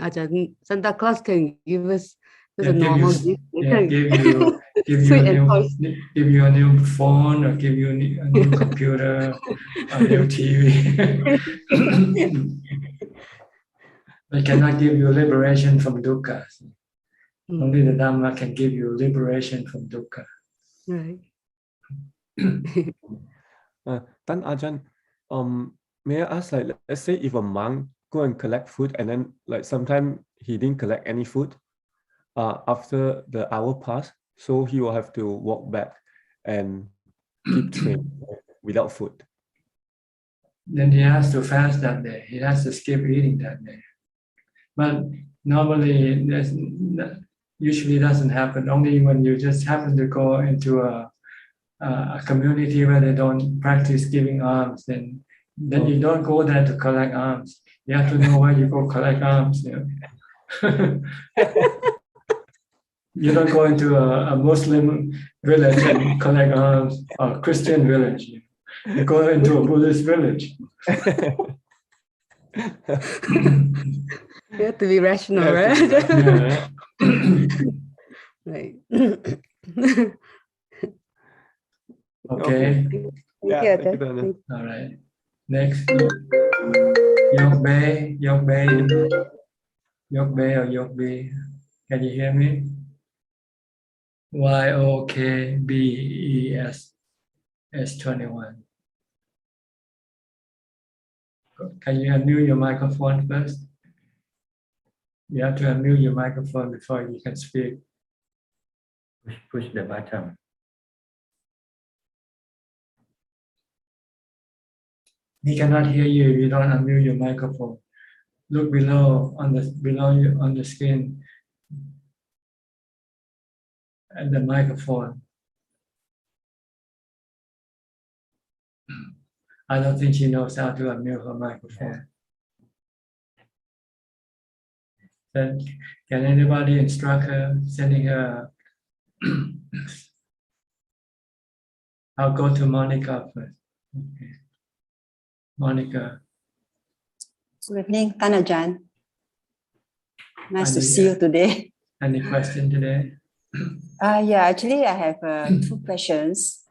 [SPEAKER 20] Santa Claus can give us a normal gift.
[SPEAKER 2] Give you a new phone or give you a new computer, a new TV. But cannot give you liberation from dukkha. Only the Dhamma can give you liberation from dukkha.
[SPEAKER 20] Right.
[SPEAKER 19] Tan Ajahn, may I ask, like, let's say if a monk go and collect food and then like sometime he didn't collect any food after the hour passed, so he will have to walk back and keep train without food.
[SPEAKER 2] Then he has to fast that day. He has to skip eating that day. But normally usually doesn't happen. Only when you just happen to go into a community where they don't practice giving alms, then you don't go there to collect alms. You have to know where you go collect alms. You know? You don't go into a Muslim village and collect alms, or a Christian village. You go into a Buddhist village.
[SPEAKER 20] You have to be rational, right?
[SPEAKER 2] Yeah.
[SPEAKER 20] Right.
[SPEAKER 2] Okay.
[SPEAKER 20] Yeah,
[SPEAKER 19] thank you, Dana.
[SPEAKER 2] All right. Next. Yokbe, or Yokbe. Can you hear me? YOKBES S21. Can you unmute your microphone first? You have to unmute your microphone before you can speak.
[SPEAKER 1] Push the button.
[SPEAKER 2] He cannot hear you if you don't unmute your microphone. Look below on the screen at the microphone. I don't think she knows how to unmute her microphone. Then can anybody instruct her, sending her? I'll go to Monica first. Okay. Monica.
[SPEAKER 21] Good evening, Tanajan. Nice to
[SPEAKER 2] Any,
[SPEAKER 21] see you today.
[SPEAKER 2] Any question today?
[SPEAKER 21] Yeah, actually, I have two questions.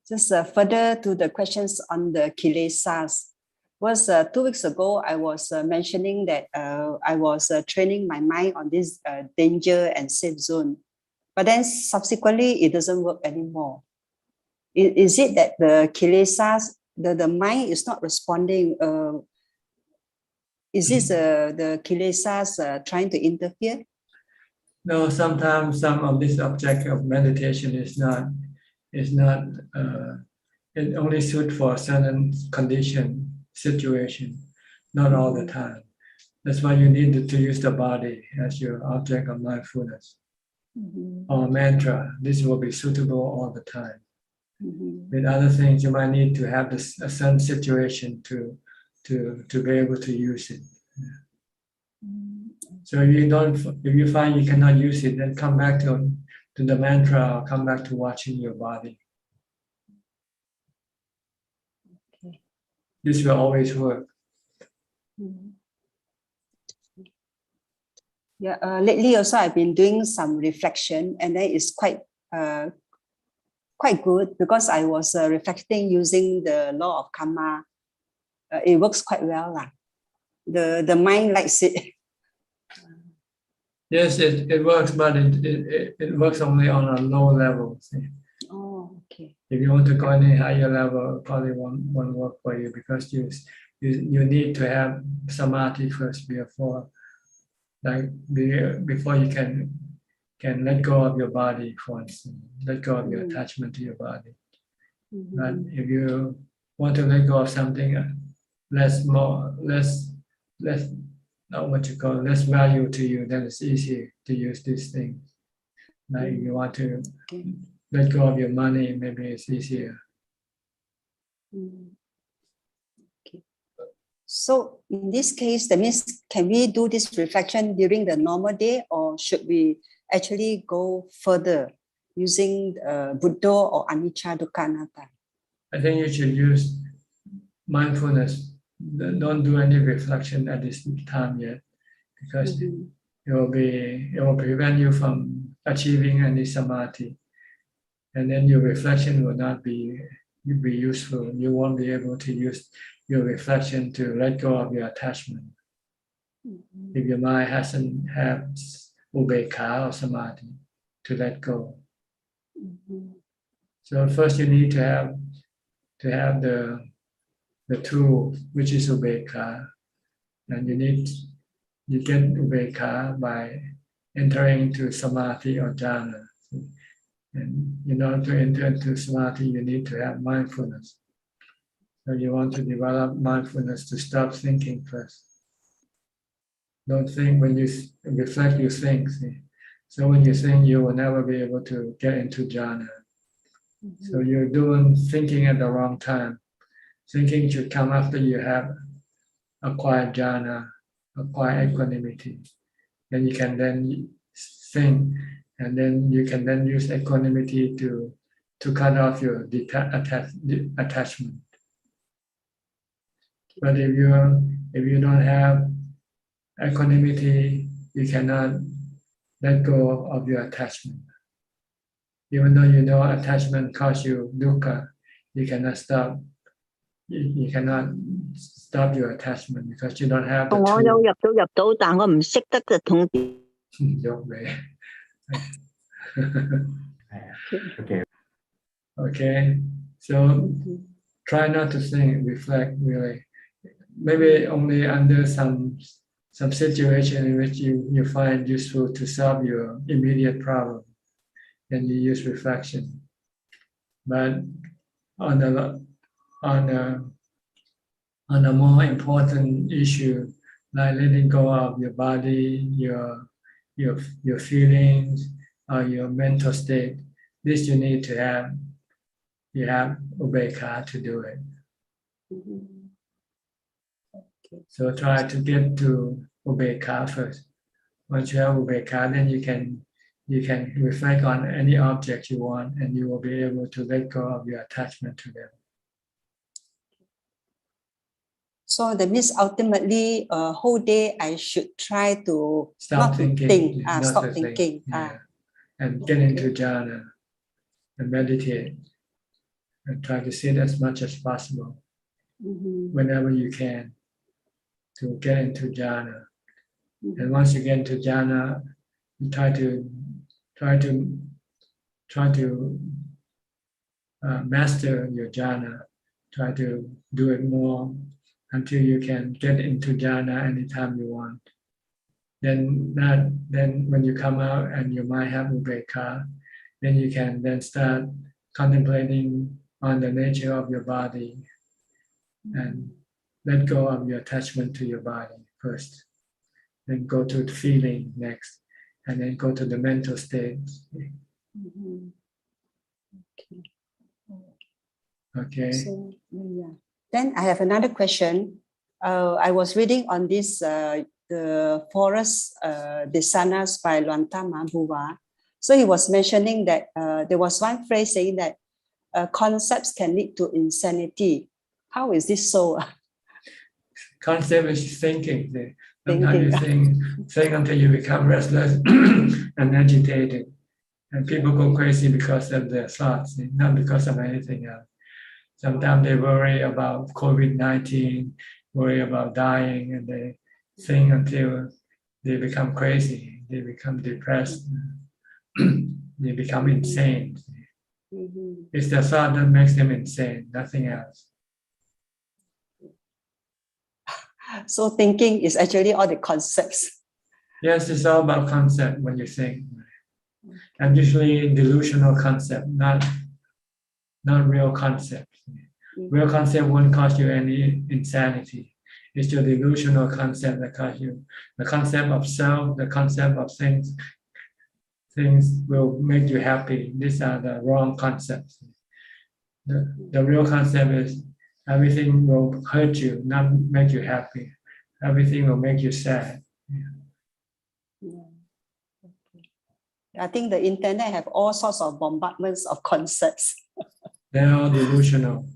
[SPEAKER 21] Just further to the questions on the kilesas. Was 2 weeks ago, I was mentioning that I was training my mind on this danger and safe zone. But then subsequently, it doesn't work anymore. Is it that the kilesas, the mind is not responding? Is this the kilesas trying to interfere?
[SPEAKER 2] No, sometimes some of this object of meditation is not it only suit for a certain condition, situation, not all the time. That's why you need to use the body as your object of mindfulness. Or mantra. This will be suitable all the time. With other things, you might need to have a certain situation to be able to use it. So if you find you cannot use it, then come back to the mantra or come back to watching your body.
[SPEAKER 21] Okay.
[SPEAKER 2] This will always work.
[SPEAKER 21] Yeah, lately also I've been doing some reflection, and then it's quite good because I was reflecting using the law of karma. It works quite well, lah. The mind likes it.
[SPEAKER 2] Yes, it works, but it works only on a low level. See?
[SPEAKER 21] Oh, okay.
[SPEAKER 2] If you want to go any higher level, it probably won't work for you because you need to have samadhi first before you can let go of your body, for instance, let go of your attachment to your body. But if you want to let go of something less value to you, then it's easy to use these things. Like if you want to let go of your money, maybe it's easier.
[SPEAKER 21] Okay. So in this case, that means can we do this reflection during the normal day, or should we actually go further using Buddha or Anicca Dukkha Anatta?
[SPEAKER 2] I think you should use mindfulness. Don't do any reflection at this time yet, because it will prevent you from achieving any samadhi, and then your reflection will not be useful. You won't be able to use your reflection to let go of your attachment. If your mind hasn't had ubekkha or samadhi to let go. So first you need to have the tool, which is ubekkha, and you get ubekkha by entering into samadhi or jhana. And in order to enter into samadhi, you need to have mindfulness. So you want to develop mindfulness to stop thinking first. Don't think. When you reflect, you think. See? So when you think, you will never be able to get into jhana. So you're doing thinking at the wrong time. Thinking should come after you have acquired jhana, acquired equanimity. Then you can then think, and then you can then use equanimity to cut off your attachment. But if you don't have equanimity, you cannot let go of your attachment. Even though you know attachment causes you dukkha, you cannot stop. You cannot stop your attachment because you don't have the
[SPEAKER 3] 我
[SPEAKER 2] tool.
[SPEAKER 3] 有入到，但我唔識得嘅痛點。
[SPEAKER 1] Okay.
[SPEAKER 2] Okay, so try not to think, reflect really. Maybe only under some situation in which you find useful to solve your immediate problem, then you use reflection. But on a more important issue, like letting go of your body, your feelings, or your mental state, this you need to have. You have ubekkha to do it. So try to get to ubekkha first. Once you have ubekkha, then you can reflect on any object you want, and you will be able to let go of your attachment to them.
[SPEAKER 21] So that means ultimately, whole day I should try to
[SPEAKER 2] Stop
[SPEAKER 21] not
[SPEAKER 2] thinking.
[SPEAKER 21] to think,
[SPEAKER 2] not
[SPEAKER 21] stop
[SPEAKER 2] to think.
[SPEAKER 21] thinking.
[SPEAKER 2] Yeah. And get into jhana and meditate and try to sit as much as possible whenever you can to get into jhana. And once you get into jhana, you try to master your jhana. Try to do it more until you can get into jhana anytime you want. Then when you come out and you might have ubekkha, then you can then start contemplating on the nature of your body and let go of your attachment to your body first. Then go to the feeling next, and then go to the mental state. Okay.
[SPEAKER 21] So, yeah. Then I have another question. I was reading on this the forest Desanas by Luantama Buva. So he was mentioning that there was one phrase saying that concepts can lead to insanity. How is this so?
[SPEAKER 2] Concept is thinking. Sometimes you think until you become restless and agitated. And people go crazy because of their thoughts, not because of anything else. Sometimes they worry about COVID-19, worry about dying, and they think until they become crazy, they become depressed, they become insane. It's the thought that makes them insane, nothing else.
[SPEAKER 21] So thinking is actually all the concepts.
[SPEAKER 2] Yes, it's all about concept when you think. And usually delusional concept, not real concept. Real concept won't cause you any insanity. It's your delusional concept that causes you. The concept of self, the concept of things will make you happy. These are the wrong concepts. The real concept is everything will hurt you, not make you happy. Everything will make you sad.
[SPEAKER 21] I think the internet have all sorts of bombardments of concepts.
[SPEAKER 2] They're all delusional.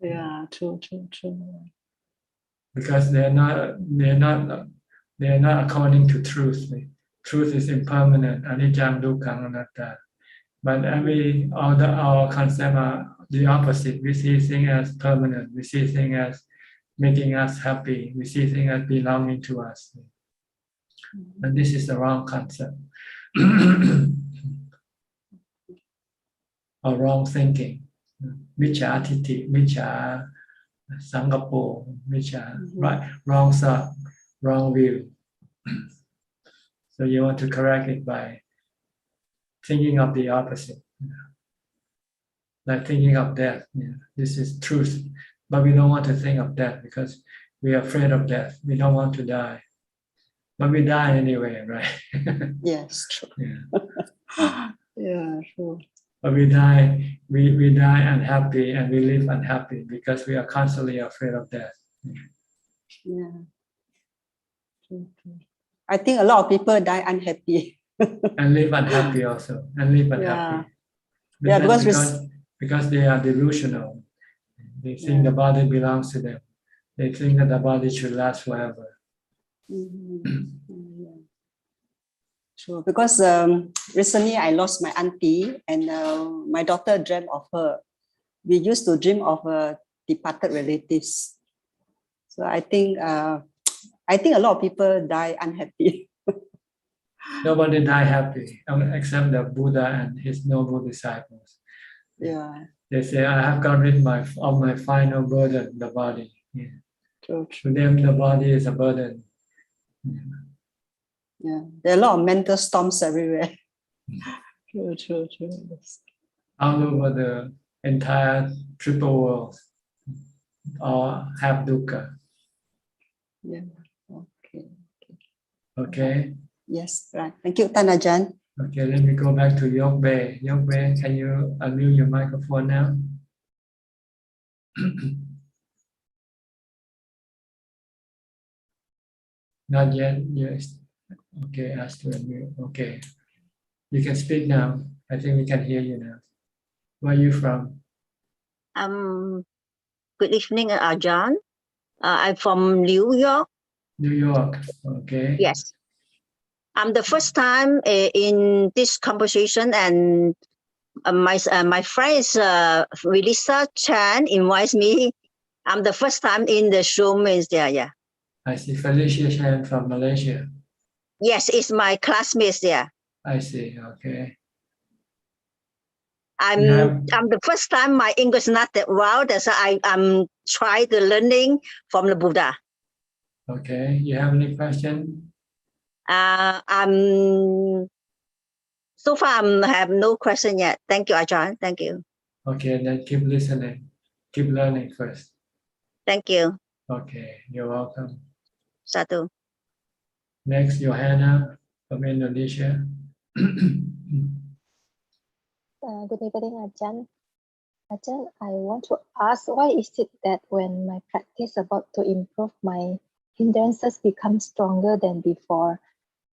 [SPEAKER 21] Yeah, true.
[SPEAKER 2] Because they're not according to truth. Truth is impermanent, anicca, dukkha, anatta. But all our concepts are the opposite. We see things as permanent. We see things as making us happy. We see things as belonging to us. And this is the wrong concept. Or wrong thinking. Miccha titi, miccha sangapo, miccha, right? Wrong thought, wrong view. So you want to correct it by thinking of the opposite. Like thinking of death. This is truth. But we don't want to think of death because we are afraid of death. We don't want to die. But we die anyway, right?
[SPEAKER 21] Yes, true.
[SPEAKER 2] Yeah.
[SPEAKER 21] Yeah, true.
[SPEAKER 2] But we die unhappy and we live unhappy because we are constantly afraid of death.
[SPEAKER 21] Yeah. True, true. I think a lot of people die unhappy.
[SPEAKER 2] And live unhappy also. And live unhappy. But
[SPEAKER 21] Yeah,
[SPEAKER 2] that's because they are delusional. They think the body belongs to them. They think that the body should last forever.
[SPEAKER 21] Yeah. True, because recently I lost my auntie and my daughter dreamt of her. We used to dream of departed relatives. So I think a lot of people die unhappy.
[SPEAKER 2] Nobody die happy except the Buddha and his noble disciples.
[SPEAKER 21] Yeah.
[SPEAKER 2] They say, I have got rid of my final burden, the body. Yeah.
[SPEAKER 21] True,
[SPEAKER 2] To them, the body is a burden.
[SPEAKER 21] Yeah, there are a lot of mental storms everywhere. True. Yes.
[SPEAKER 2] All over the entire triple world, all have dukkha.
[SPEAKER 21] Yeah.
[SPEAKER 2] Okay.
[SPEAKER 21] Yes, right. Thank you, Tanajan.
[SPEAKER 2] Okay, let me go back to Yogbe. Yogbe, can you unmute your microphone now? Not yet. Yes. Okay, ask to unmute. Okay. You can speak now. I think we can hear you now. Where are you from?
[SPEAKER 3] Good evening, Ajahn. I'm from New York.
[SPEAKER 2] New York. Okay.
[SPEAKER 3] Yes. I'm the first time in this conversation, and my friend is Melissa Chan invites me. I'm the first time in the Zoom is there. Yeah.
[SPEAKER 2] I see. Felicia Chan from Malaysia.
[SPEAKER 3] Yes, it's my classmates there.
[SPEAKER 2] I see. Okay.
[SPEAKER 3] I'm the first time my English not that well. That's why I'm trying to learning from the Buddha.
[SPEAKER 2] Okay. You have any question?
[SPEAKER 3] So far I have no question yet. Thank you, Ajahn. Thank you.
[SPEAKER 2] Okay, then keep listening. Keep learning first.
[SPEAKER 3] Thank you.
[SPEAKER 2] Okay, you're welcome.
[SPEAKER 3] Sadhu.
[SPEAKER 2] Next, Johanna from Indonesia.
[SPEAKER 4] Good evening, Ajahn. Ajahn, I want to ask, why is it that when my practice about to improve, my hindrances become stronger than before?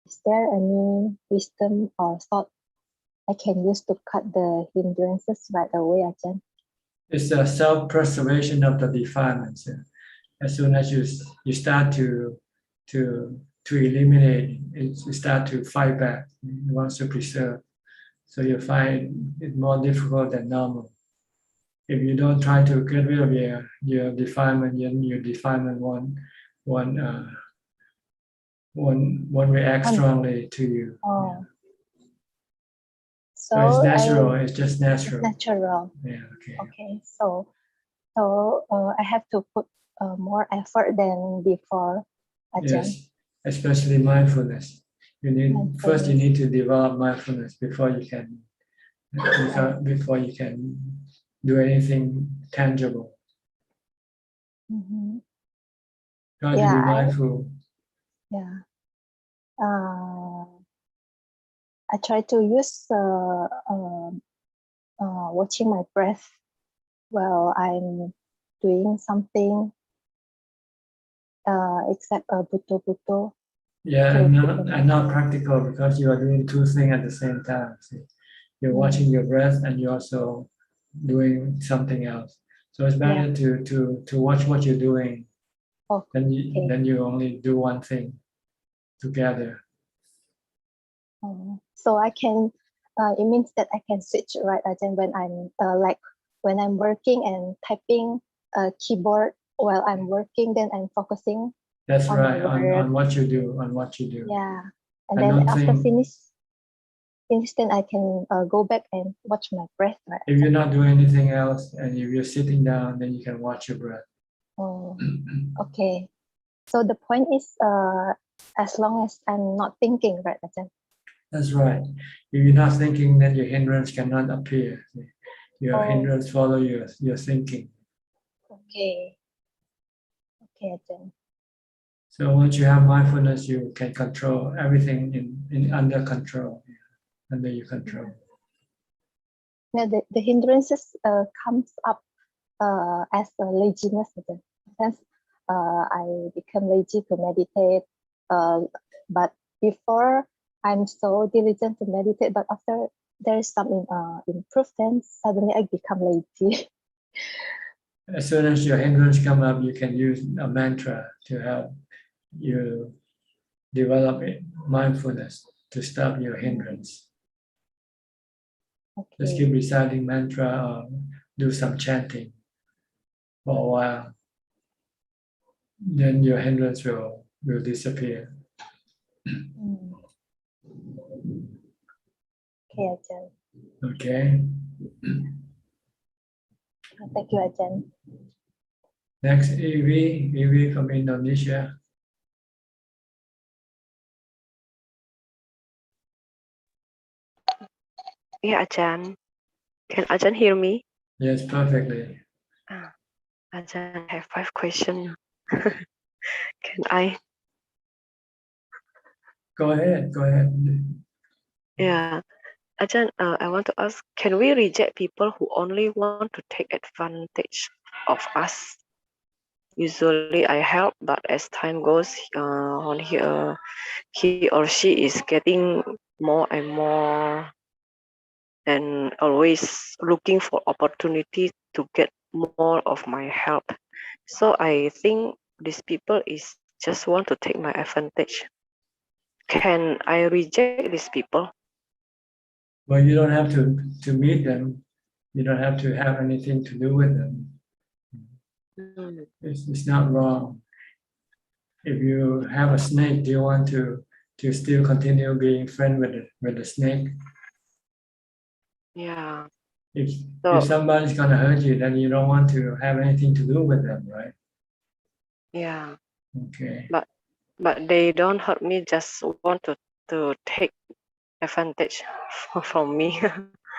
[SPEAKER 4] Is there any wisdom or thought I can use to cut the hindrances right away, Ajahn?
[SPEAKER 2] It's a self-preservation of the defilements. As soon as you start to eliminate, you start to fight back. You want to preserve. So you find it more difficult than normal. If you don't try to get rid of your defilement, your defilement won't react strongly to you.
[SPEAKER 4] Oh.
[SPEAKER 2] Yeah.
[SPEAKER 4] So
[SPEAKER 2] it's natural. It's just natural.
[SPEAKER 4] It's natural.
[SPEAKER 2] Yeah. Okay.
[SPEAKER 4] Okay. So I have to put more effort than before, Ajahn.
[SPEAKER 2] Yes, especially mindfulness. You need to develop mindfulness before you can do anything tangible.
[SPEAKER 4] Mm-hmm.
[SPEAKER 2] Try to be mindful.
[SPEAKER 4] I try to use watching my breath while I'm doing something, except Bhutto.
[SPEAKER 2] Yeah, and not practical because you are doing two things at the same time. See? You're watching your breath and you're also doing something else. So it's better to watch what you're doing. Then you only do one thing together.
[SPEAKER 4] So I can. It means that I can switch, right? Ajahn, when I'm when I'm working and typing keyboard while I'm working, then I'm focusing.
[SPEAKER 2] That's right, on what you do,
[SPEAKER 4] Yeah, and then after finish, then I can go back and watch my breath. Right?
[SPEAKER 2] If you're not doing anything else and if you're sitting down, then you can watch your breath.
[SPEAKER 4] Oh, okay. So the point is, as long as I'm not thinking, right, Ajahn?
[SPEAKER 2] That's right. If you're not thinking, then your hindrance cannot appear. Your hindrance follow your thinking.
[SPEAKER 4] Okay. Okay, Ajahn.
[SPEAKER 2] So once you have mindfulness, you can control everything in under control, under your control.
[SPEAKER 4] Yeah, the hindrances comes up as a laziness. Hence, I become lazy to meditate. But before, I'm so diligent to meditate. But after there is some improvement, suddenly I become lazy.
[SPEAKER 2] As soon as your hindrance come up, you can use a mantra to help you develop mindfulness to stop your hindrance.
[SPEAKER 4] Okay.
[SPEAKER 2] Just keep reciting mantra or do some chanting for a while. Then your hindrance will disappear.
[SPEAKER 4] Okay, Ajahn.
[SPEAKER 2] Okay.
[SPEAKER 4] Thank you, Ajahn.
[SPEAKER 2] Next, Evie from Indonesia.
[SPEAKER 5] Yeah, Ajahn. Can Ajahn hear me?
[SPEAKER 2] Yes, perfectly.
[SPEAKER 5] Ajahn, I have 5 questions. Can I?
[SPEAKER 2] Go ahead.
[SPEAKER 5] Yeah. Ajahn, I want to ask, can we reject people who only want to take advantage of us? Usually I help, but as time goes on, he or she is getting more and more and always looking for opportunity to get more of my help. So I think these people is just want to take my advantage. Can I reject these people?
[SPEAKER 2] Well, you don't have to meet them. You don't have to have anything to do with them. It's not wrong. If you have a snake, do you want to still continue being friend with the snake?
[SPEAKER 5] Yeah.
[SPEAKER 2] If somebody's gonna hurt you, then you don't want to have anything to do with them, right?
[SPEAKER 5] Yeah.
[SPEAKER 2] Okay.
[SPEAKER 5] But they don't hurt me, just want to take advantage from me.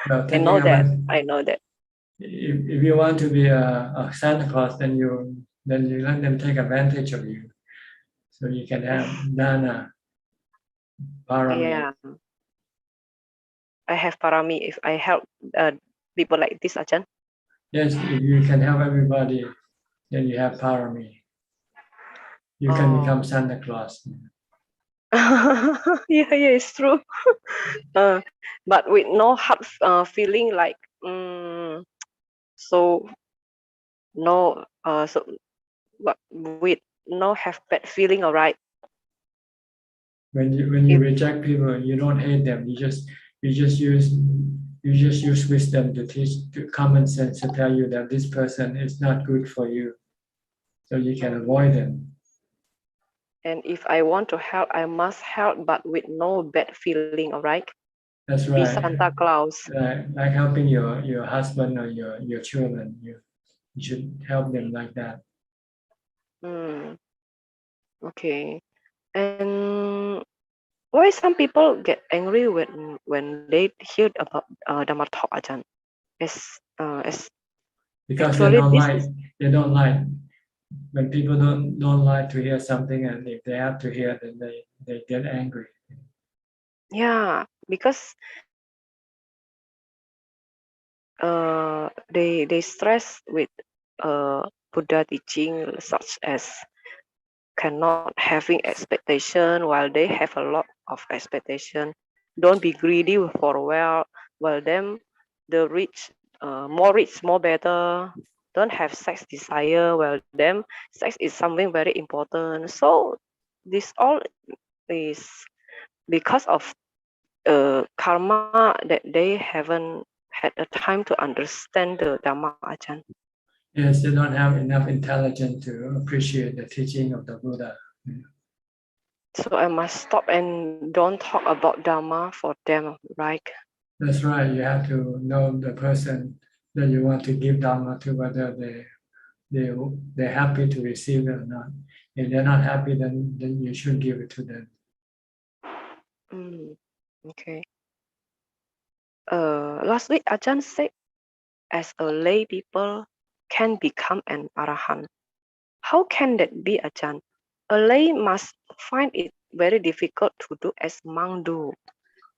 [SPEAKER 2] Well,
[SPEAKER 5] I know that.
[SPEAKER 2] If you want to be a Santa Claus, then you let them take advantage of you, so you can have dana, parami.
[SPEAKER 5] Yeah. I have parami if I help people like this, Ajahn.
[SPEAKER 2] Yes, if you can help everybody, then you have parami. You can become Santa Claus.
[SPEAKER 5] Yeah, it's true. But with no hard feeling, like so no so but with no have bad feeling, all right.
[SPEAKER 2] When you reject people, you don't hate them. You just use wisdom to teach, to common sense to tell you that this person is not good for you, so you can avoid them.
[SPEAKER 5] And if I want to help, I must help, but with no bad feeling, all right?
[SPEAKER 2] That's
[SPEAKER 5] Be
[SPEAKER 2] right.
[SPEAKER 5] Santa Claus.
[SPEAKER 2] Like helping your husband or your children, you should help them like that.
[SPEAKER 5] Okay. And why some people get angry when they hear about Dhammatalk, Ajahn? As
[SPEAKER 2] Because
[SPEAKER 5] actually
[SPEAKER 2] they don't like when people don't like to hear something, and if they have to hear, then they get angry.
[SPEAKER 5] Yeah, because they stress with Buddha teaching such as cannot having expectation while they have a lot of expectation. Don't be greedy for wealth, while them the rich, more rich, more better. Don't have sex desire, while them sex is something very important. So this all is because of karma that they haven't had the time to understand the Dhamma, Ajahn.
[SPEAKER 2] Yes, they don't have enough intelligence to appreciate the teaching of the Buddha.
[SPEAKER 5] So I must stop and don't talk about Dhamma for them, right?
[SPEAKER 2] That's right. You have to know the person that you want to give Dhamma to, whether they're happy to receive it or not. If they're not happy, then you should give it to them.
[SPEAKER 5] Okay. Last week Ajahn said, as a lay people can become an arahant. How can that be, Ajahn? a lay must find it very difficult to do as monk do,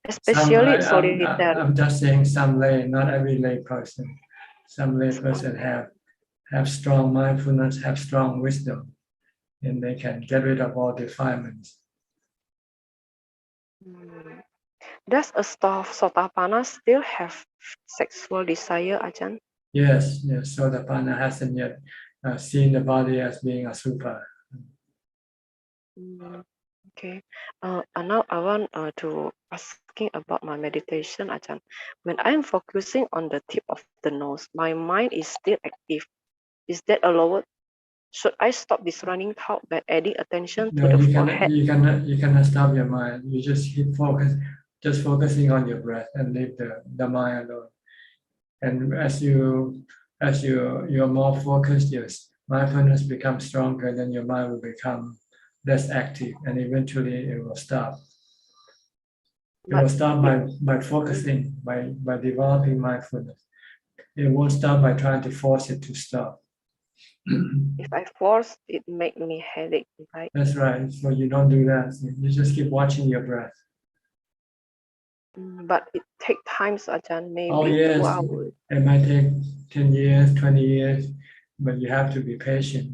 [SPEAKER 5] especially in solitary.
[SPEAKER 2] I'm just saying some lay, not every lay person. Some lay person have strong mindfulness, have strong wisdom, and they can get rid of all defilements.
[SPEAKER 5] Does a Sotapanna still have sexual desire, Ajahn?
[SPEAKER 2] Yes, yes. Sotapanna hasn't yet seen the body as being a super.
[SPEAKER 5] Okay. And now I want to asking about my meditation, Ajahn. When I'm focusing on the tip of the nose, my mind is still active. Is that a lower? Should I stop this running thought by adding attention
[SPEAKER 2] No,
[SPEAKER 5] to the
[SPEAKER 2] you
[SPEAKER 5] forehead?
[SPEAKER 2] cannot stop your mind. You just keep focusing on your breath and leave the mind alone. And as you're more focused, your mindfulness becomes stronger, then your mind will become less active, and eventually it will stop. It will stop by focusing, by developing mindfulness. It won't stop by trying to force it to stop.
[SPEAKER 5] If I force, it make me headache, right?
[SPEAKER 2] That's right. So you don't do that. You just keep watching your breath.
[SPEAKER 5] But it take times, Ajahn, maybe
[SPEAKER 2] Oh yes,
[SPEAKER 5] 2 hours.
[SPEAKER 2] it might take 10 years, 20 years, but you have to be patient.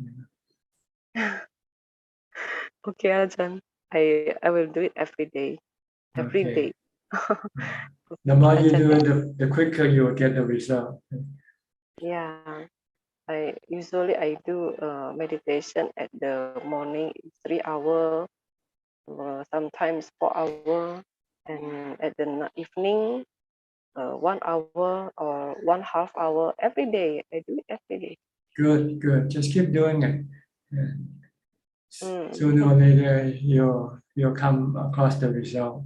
[SPEAKER 5] Okay, Ajahn. I will do it every day. Every
[SPEAKER 2] Okay.
[SPEAKER 5] day.
[SPEAKER 2] The more you
[SPEAKER 5] Ajahn,
[SPEAKER 2] do it, the quicker you will get the result.
[SPEAKER 5] yeah. I usually do meditation at the morning 3 hours, sometimes 4 hours, and at the evening 1 hour or 1/2 hour every day. I do it every day.
[SPEAKER 2] Good, good. Just keep doing it. Yeah. Sooner or later, you'll come across the result.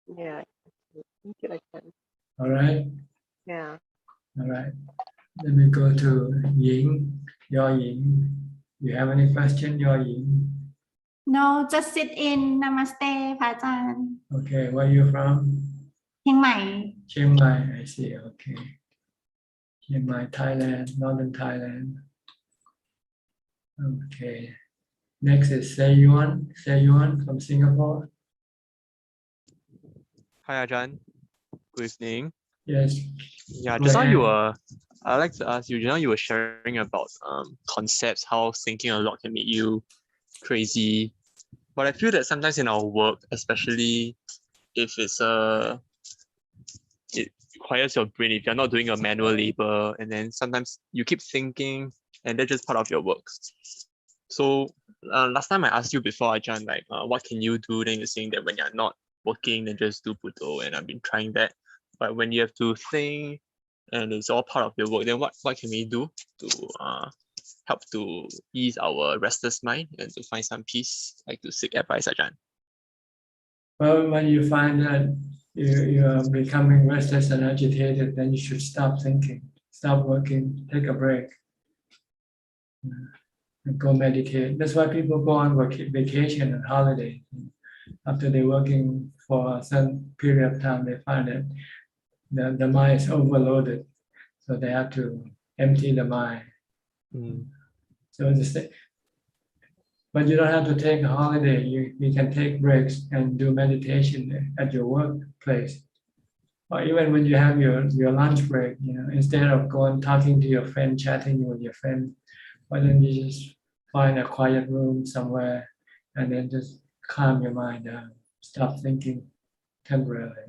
[SPEAKER 5] Yeah. Thank you, Ajahn.
[SPEAKER 2] All right.
[SPEAKER 5] Yeah.
[SPEAKER 2] All right. Let me go to Ying. Your Ying. You have any question, Your Ying?
[SPEAKER 6] No, just sit in. Namaste, พระอาจารย์
[SPEAKER 2] Okay, where are you from?
[SPEAKER 6] เชียงใหม่
[SPEAKER 2] Chiang Mai, I see. Okay. Chiang Mai, Thailand, northern Thailand. Okay. Next is Seyuan. Seyuan from Singapore.
[SPEAKER 22] Hi, Ajahn. Good evening.
[SPEAKER 2] Yes.
[SPEAKER 22] Yeah,
[SPEAKER 2] Go
[SPEAKER 22] just now
[SPEAKER 2] ahead.
[SPEAKER 22] I'd like to ask you, you were sharing about concepts, how thinking a lot can make you crazy. But I feel that sometimes in our work, especially if it requires your brain, if you're not doing a manual labor, and then sometimes you keep thinking, and that's just part of your work. So last time I asked you before, Ajahn, like what can you do? Then you're saying that when you're not working, then just do Buddha, and I've been trying that. But when you have to think and it's all part of your work, then what can we do to help to ease our restless mind and to find some peace? Like to seek advice, Ajahn.
[SPEAKER 2] Well, when you find that you are becoming restless and agitated, then you should stop thinking, stop working, take a break, and go meditate. That's why people go on vacation and holiday. After they're working for a certain period of time, they find that the mind is overloaded, so they have to empty the mind. So but you don't have to take a holiday. You can take breaks and do meditation at your workplace, or even when you have your lunch break. Instead of going talking to your friend, chatting with your friend, why don't you just find a quiet room somewhere and then just calm your mind down, stop thinking temporarily.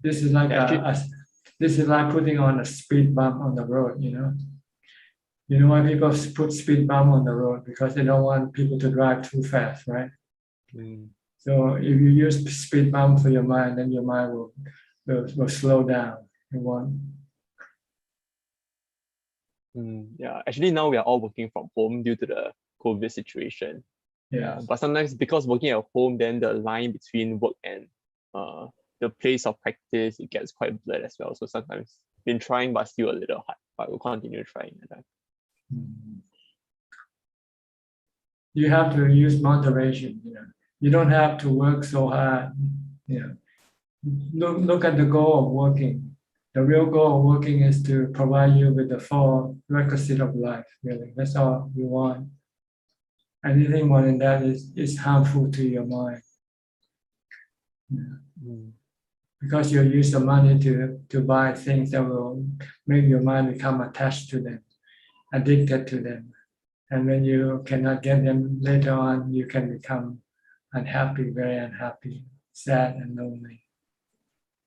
[SPEAKER 2] This is like this is like putting on a speed bump on the road. You know why people put speed bump on the road? Because they don't want people to drive too fast, right? So if you use speed bump for your mind, then your mind will slow down. It won't.
[SPEAKER 22] Yeah, actually now we are all working from home due to the COVID situation.
[SPEAKER 2] Yeah.
[SPEAKER 22] But sometimes because working at home, then the line between work and the place of practice, it gets quite blurred as well. So sometimes been trying, but still a little hard. But we'll continue trying.
[SPEAKER 2] You have to use moderation. You don't have to work so hard. Look at the goal of working. The real goal of working is to provide you with the 4 requisites of life. Really, that's all you want. Anything more than that is harmful to your mind. Because you use the money to buy things that will make your mind become attached to them, addicted to them. And when you cannot get them later on, you can become unhappy, very unhappy, sad and lonely.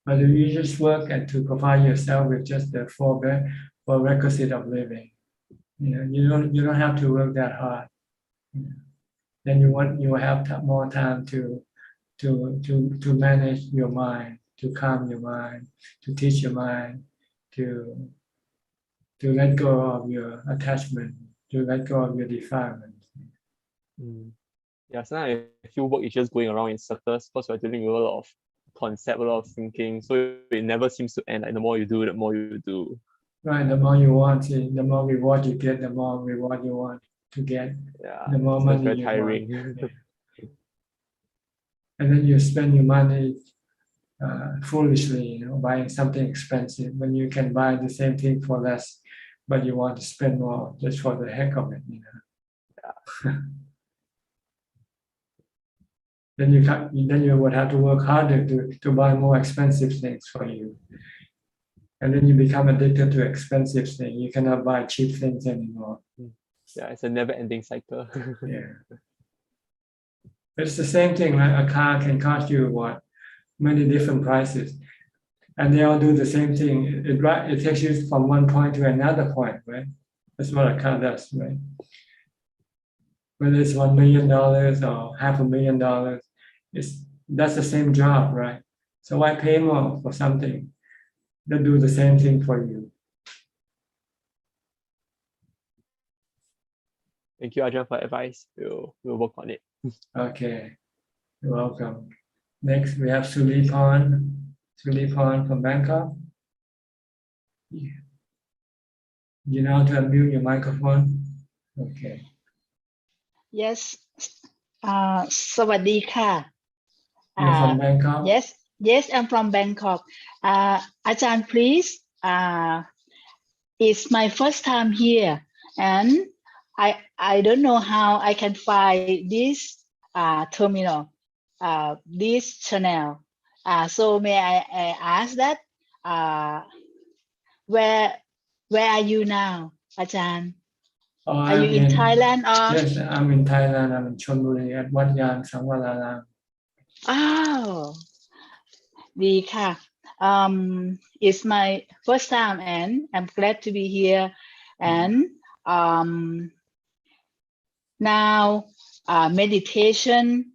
[SPEAKER 2] But if you just work and to provide yourself with just the four requisite of living, you don't have to work that hard. Then you will have more time to manage your mind, to calm your mind, to teach your mind, to let go of your attachment, to let go of your defilement.
[SPEAKER 22] Yeah, sometimes I feel work is just going around in circles because we're dealing with a lot of concept, a lot of thinking. So it never seems to end. Like the more you do, the more you do.
[SPEAKER 2] Right, the more you want it, the more reward you get, the more reward you want to get,
[SPEAKER 22] Yeah,
[SPEAKER 2] the more
[SPEAKER 22] so it's
[SPEAKER 2] money
[SPEAKER 22] very
[SPEAKER 2] you
[SPEAKER 22] tiring.
[SPEAKER 2] want. Yeah. And then you spend your money foolishly, buying something expensive when you can buy the same thing for less, but you want to spend more just for the heck of it.
[SPEAKER 22] Yeah.
[SPEAKER 2] Then you would have to work harder to buy more expensive things for you. And then you become addicted to expensive things. You cannot buy cheap things anymore.
[SPEAKER 22] Yeah, it's a never-ending cycle.
[SPEAKER 2] Yeah. It's the same thing, right? A car can cost you what? Many different prices. And they all do the same thing. It takes you from one point to another point, right? That's what a car does, right? Whether it's $1 million or $500,000, that's the same job, right? So why pay more for something that do the same thing for you?
[SPEAKER 22] Thank you, Ajahn, for advice. We'll work on it.
[SPEAKER 2] Okay, you're welcome. Next, we have Sulipan from Bangkok. You know how to unmute your microphone? Okay.
[SPEAKER 7] Yes. สวัสดีค่ะ
[SPEAKER 2] You're from Bangkok?
[SPEAKER 7] Yes, I'm from Bangkok. Ajahn, please. It's my first time here, and I don't know how I can find this terminal, this channel. So may I ask that where are you now, Ajahn? Are you in Thailand or?
[SPEAKER 2] Yes, I'm in Thailand. I'm in Chonburi at Wat Yang Sangwararam.
[SPEAKER 7] Oh, ดีค่ะ It's my first time and I'm glad to be here. And now meditation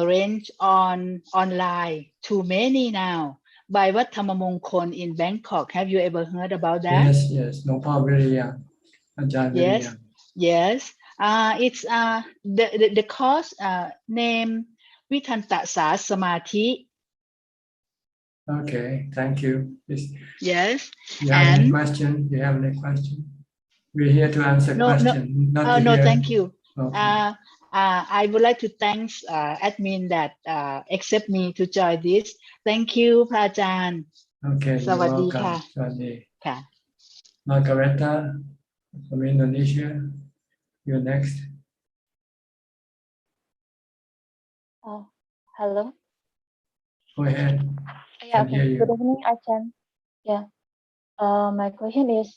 [SPEAKER 7] arranged online too many now by Wat Thamamongkol in Bangkok. Have you ever heard about that?
[SPEAKER 2] Yes. No problem. Very young. Ajahn, very young.
[SPEAKER 7] Yes. It's the course name Vitanta Sa Samadhi.
[SPEAKER 2] Okay, thank you.
[SPEAKER 7] Yes.
[SPEAKER 2] You have any question? We're here to answer questions.
[SPEAKER 7] No, thank you.
[SPEAKER 2] Okay.
[SPEAKER 7] I would like to thank admin that accept me to join this. Thank you, พระอาจารย์
[SPEAKER 2] Okay,
[SPEAKER 7] สวัสดีค่ะ
[SPEAKER 2] สวัสดี
[SPEAKER 7] ค่ะ
[SPEAKER 2] Margareta from Indonesia. You're next.
[SPEAKER 8] Hello.
[SPEAKER 2] Go ahead.
[SPEAKER 8] Yeah, okay. Good evening, Ajahn. Yeah. My question is,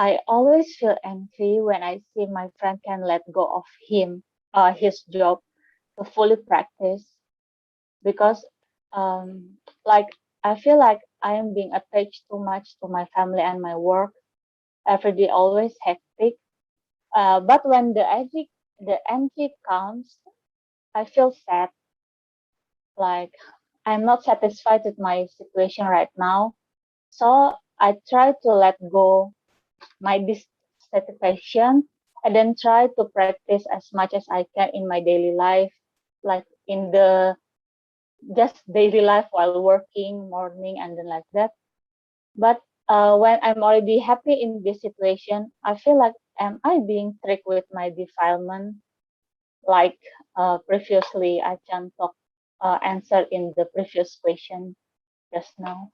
[SPEAKER 8] I always feel angry when I see my friend can let go of his job to fully practice, because like I feel like I am being attached too much to my family and my work. Every day always hectic. But when the energy comes, I feel sad. Like I'm not satisfied with my situation right now. So I try to let go my dissatisfaction and then try to practice as much as I can in my daily life, like in the just daily life while working, morning and then like that. But when I'm already happy in this situation, I feel like, am I being tricked with my defilement? Like previously, Ajahn answered in the previous question just now.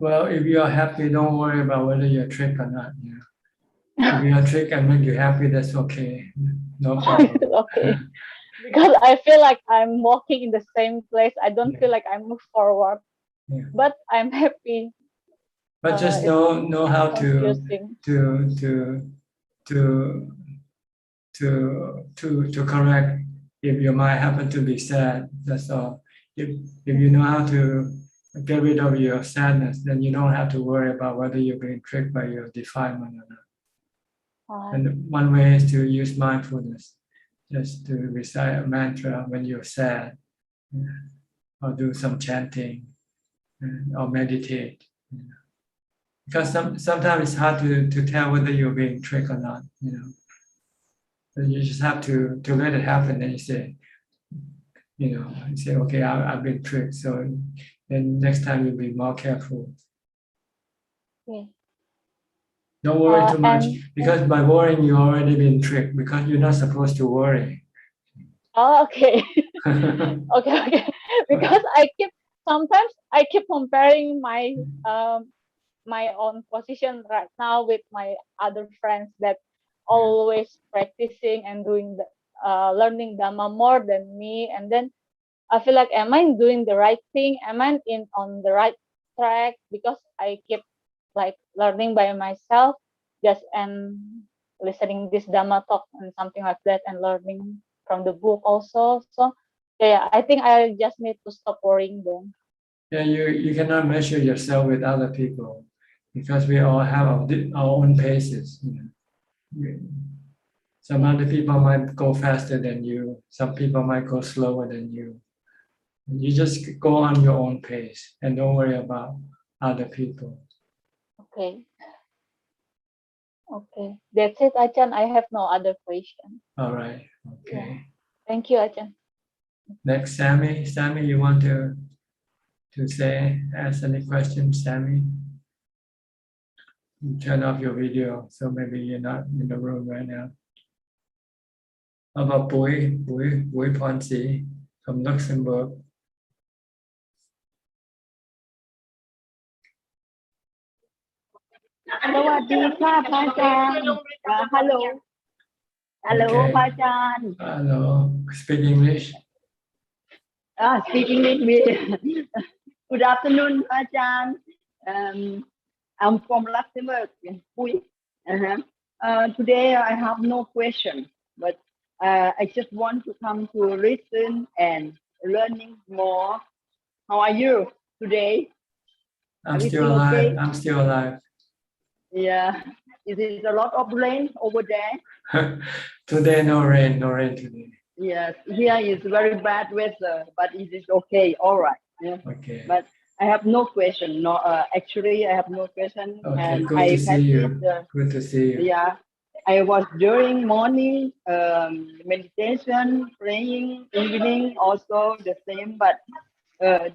[SPEAKER 2] Well, if you are happy, don't worry about whether you're tricked or not. If your trick can make you happy, that's okay. No problem.
[SPEAKER 8] Okay. Because I feel like I'm walking in the same place. I don't feel like I move forward.
[SPEAKER 2] Yeah.
[SPEAKER 8] But I'm happy.
[SPEAKER 2] But just
[SPEAKER 8] It's
[SPEAKER 2] know how
[SPEAKER 8] confusing.
[SPEAKER 2] to correct if your mind happen to be sad. That's all. If you know how to get rid of your sadness, then you don't have to worry about whether you're being tricked by your defilement or not. And one way is to use mindfulness, just to recite a mantra when you're sad, or do some chanting, or meditate. Because sometimes it's hard to tell whether you're being tricked or not. So you just have to let it happen. And you say, you say, okay, I've been tricked. So then next time you'll be more careful.
[SPEAKER 8] Okay.
[SPEAKER 2] Don't worry too much, because by worrying you already been tricked, because you're not supposed to worry.
[SPEAKER 8] Oh, okay. Okay. Because sometimes I keep comparing my my own position right now with my other friends that always practicing and doing the learning Dhamma more than me, and then I feel like, am I doing the right thing? Am I on the right track? Because I keep like learning by myself, just and listening this Dhammatalk and something like that, and learning from the book also. So yeah, I think I just need to stop worrying then.
[SPEAKER 2] Yeah, you cannot measure yourself with other people, because we all have our own paces. Some other people might go faster than you. Some people might go slower than you. You just go on your own pace and don't worry about other people.
[SPEAKER 8] Okay. Okay. That's it, Ajahn. I have no other question.
[SPEAKER 2] All right. Okay.
[SPEAKER 8] Yeah. Thank you, Ajahn.
[SPEAKER 2] Next, Sammy. Sammy, you want to ask any questions, Sammy? You turn off your video, so maybe you're not in the room right now. How about Bui Ponsi from Luxembourg?
[SPEAKER 9] Hello,
[SPEAKER 2] Okay.
[SPEAKER 9] Pachan.
[SPEAKER 2] Hello. Speak English.
[SPEAKER 9] Speak English. Good afternoon, Pachan. I'm from Luxembourg. Today I have no question, but I just want to come to listen and learning more. How are you today?
[SPEAKER 2] I'm still alive.
[SPEAKER 9] Okay?
[SPEAKER 2] I'm still alive.
[SPEAKER 9] Yeah. Is it a lot of rain over there?
[SPEAKER 2] Today, no rain today.
[SPEAKER 9] Yes, here is very bad weather, but it is okay, all right. Yeah.
[SPEAKER 2] Okay.
[SPEAKER 9] But I have no question. No, actually, I have no question.
[SPEAKER 2] Okay,
[SPEAKER 9] And
[SPEAKER 2] good
[SPEAKER 9] I
[SPEAKER 2] to see you.
[SPEAKER 9] practice,
[SPEAKER 2] Good to see you.
[SPEAKER 9] yeah, I was during morning meditation, praying, evening also the same. But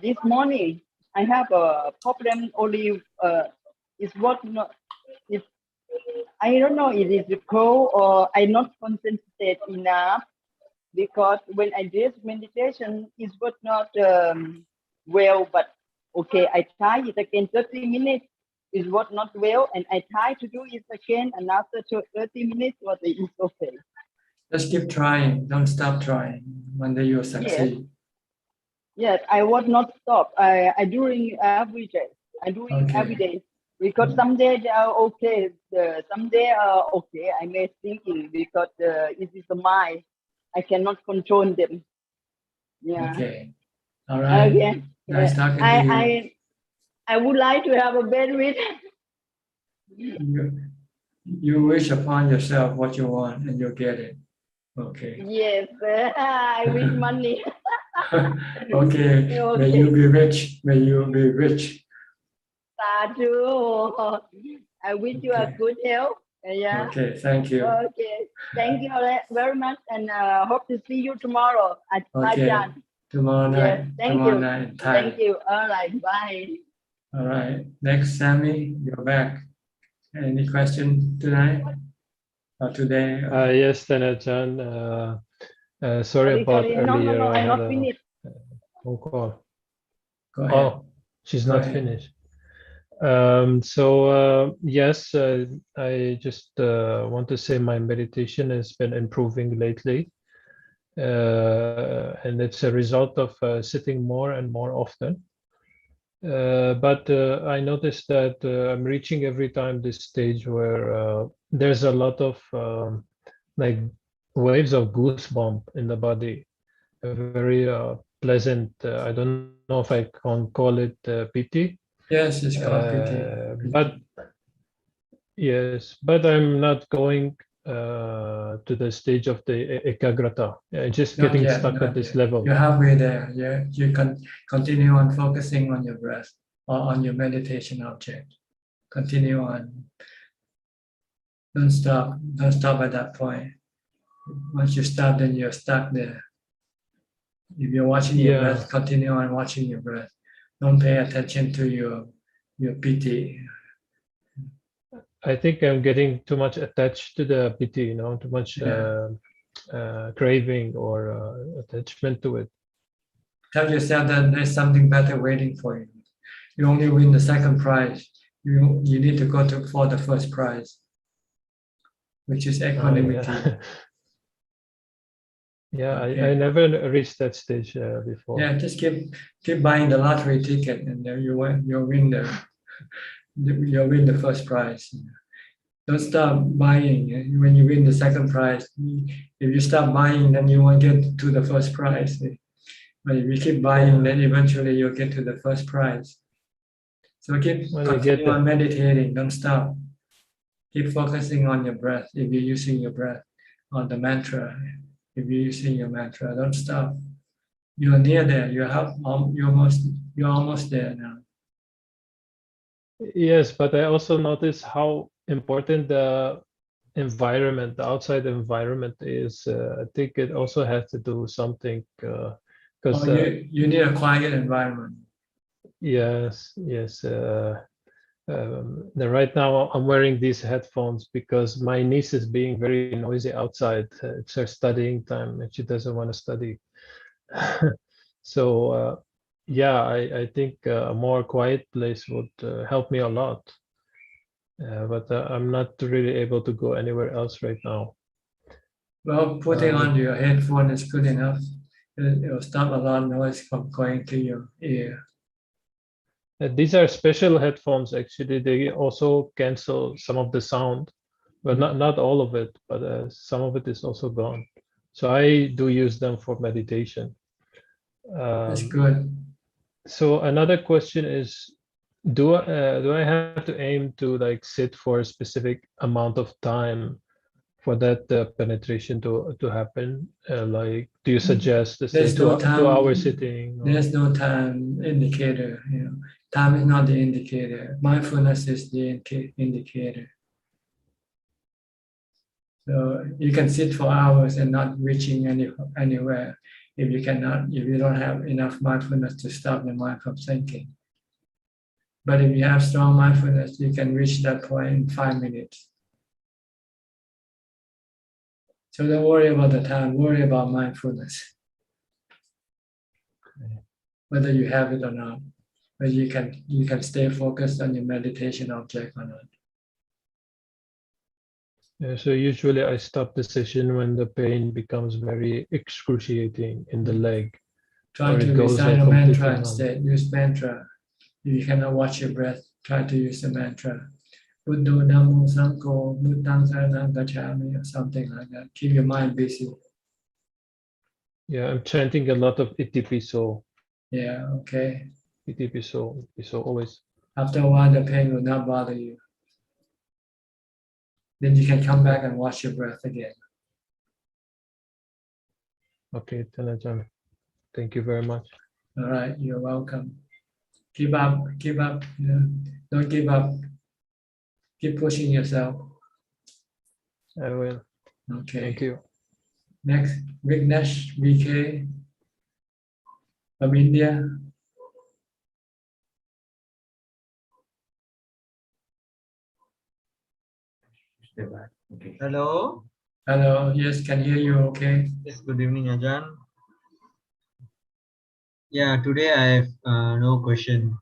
[SPEAKER 9] this morning I have a problem. Only is what not. If I don't know, it is cold or I not concentrate enough. Because when I did meditation, it was not well, but okay, I try it again 30 minutes. It was not well, and I try to do it again, and after 30 minutes, it is okay.
[SPEAKER 2] Just keep trying. Don't stop trying. One day you'll succeed.
[SPEAKER 9] Yes, I was not stop. I doing every day. I doing every day. Because some days they are okay, some days are okay. I may thinking because it is the mind. I cannot control them. Yeah.
[SPEAKER 2] Okay. All right.
[SPEAKER 9] Okay.
[SPEAKER 2] Nice talking to you.
[SPEAKER 9] I would like to have a bandwidth.
[SPEAKER 2] You wish upon yourself what you want and you'll get it. Okay.
[SPEAKER 9] Yes, I wish money.
[SPEAKER 2] Okay. May you be rich. May you be rich.
[SPEAKER 9] Sadhu. I wish you a good health. Yeah.
[SPEAKER 2] Okay. Thank you.
[SPEAKER 9] Okay. Thank you very much, and hope to see you tomorrow at
[SPEAKER 2] Okay.
[SPEAKER 9] Pachan.
[SPEAKER 2] Tomorrow night.
[SPEAKER 9] Yes. Thank
[SPEAKER 2] Tomorrow
[SPEAKER 9] you.
[SPEAKER 2] night in Thai.
[SPEAKER 9] Thank you. All right. Bye.
[SPEAKER 2] All right. Next, Sammy, you're back. Any question tonight or today?
[SPEAKER 10] Yes, Thanachan. Sorry about
[SPEAKER 9] No,
[SPEAKER 10] earlier. I
[SPEAKER 9] I'm
[SPEAKER 10] had
[SPEAKER 9] not
[SPEAKER 10] a
[SPEAKER 9] finished.
[SPEAKER 10] phone call.
[SPEAKER 2] Go ahead.
[SPEAKER 10] Oh, she's
[SPEAKER 2] Go
[SPEAKER 10] not
[SPEAKER 2] ahead.
[SPEAKER 10] finished. Yes, I just want to say my meditation has been improving lately. And it's a result of sitting more and more often. But I noticed that I'm reaching every time this stage where there's a lot of like waves of goosebump in the body, a very pleasant. I don't know if I can call it piti.
[SPEAKER 2] Yes, it's called piti.
[SPEAKER 10] But yes, but I'm not going to the stage of the ekagrata. Just
[SPEAKER 2] Not
[SPEAKER 10] getting
[SPEAKER 2] yet,
[SPEAKER 10] stuck at
[SPEAKER 2] not
[SPEAKER 10] this
[SPEAKER 2] yet.
[SPEAKER 10] level.
[SPEAKER 2] You're halfway there. Yeah, you can continue on focusing on your breath or on your meditation object. Continue on. Don't stop. Don't stop at that point. Once you stop, then you're stuck there. If you're watching your breath, continue on watching your breath. Don't pay attention to your piti.
[SPEAKER 10] I think I'm getting too much attached to the piti, too much craving or attachment to it.
[SPEAKER 2] Tell yourself that there's something better waiting for you. You only win the second prize. You need to go for the first prize, which is equanimity.
[SPEAKER 10] Yeah,
[SPEAKER 2] Okay.
[SPEAKER 10] I never reached that stage before.
[SPEAKER 2] Yeah, just keep buying the lottery ticket, and then you'll win the first prize. Don't stop buying. When you win the second prize, if you stop buying, then you won't get to the first prize. But if you keep buying, then eventually you'll get to the first prize. So continue on meditating. Don't stop. Keep focusing on your breath. If you're using your breath, on the mantra. If you're using your mantra, don't stop. You're near there. You're almost there now.
[SPEAKER 10] Yes, but I also notice how important the environment, the outside environment is. I think it also has to do something because
[SPEAKER 2] you need a quiet environment.
[SPEAKER 10] Yes. Right now I'm wearing these headphones because my niece is being very noisy outside. It's her studying time and she doesn't want to study. So yeah, I think a more quiet place would help me a lot. But I'm not really able to go anywhere else right now.
[SPEAKER 2] Well, putting on your headphone is good enough. It will stop a lot of noise from going to your ear.
[SPEAKER 10] These are special headphones. Actually, they also cancel some of the sound, but not all of it. But some of it is also gone. So I do use them for meditation.
[SPEAKER 2] That's good.
[SPEAKER 10] So another question is, do I have to aim to like sit for a specific amount of time for that penetration to happen? Like, do you suggest let's say
[SPEAKER 2] There's no time.
[SPEAKER 10] 2 hour sitting?
[SPEAKER 2] There's no time indicator. Time is not the indicator. Mindfulness is the indicator. So you can sit for hours and not reaching anywhere if you don't have enough mindfulness to stop the mind from thinking. But if you have strong mindfulness, you can reach that point in 5 minutes. So don't worry about the time, worry about mindfulness. Whether you have it or not, whether you can stay focused on your meditation object or not.
[SPEAKER 10] Yeah, so usually I stop the session when the pain becomes very excruciating in the leg.
[SPEAKER 2] Try to recite a mantra instead. Use mantra. If you cannot watch your breath, try to use the mantra. Buddho Dhammo Sangho Buddhang Saranang Gacchami or something like that. Keep your mind busy.
[SPEAKER 10] Yeah, I'm chanting a lot of Itipiso.
[SPEAKER 2] Yeah, okay.
[SPEAKER 10] Itipiso, always.
[SPEAKER 2] After a while, the pain will not bother you. Then you can come back and watch your breath again.
[SPEAKER 10] Okay, Tanajan. Thank you very much.
[SPEAKER 2] All right, you're welcome. Keep up. Don't give up. Keep pushing yourself.
[SPEAKER 10] I will.
[SPEAKER 2] Okay.
[SPEAKER 10] Thank you.
[SPEAKER 2] Next, Vignesh VK from India.
[SPEAKER 11] Okay. Hello.
[SPEAKER 2] Hello. Yes, can hear you. Okay.
[SPEAKER 11] Yes. Good evening, Ajahn. Yeah. Today I have no question.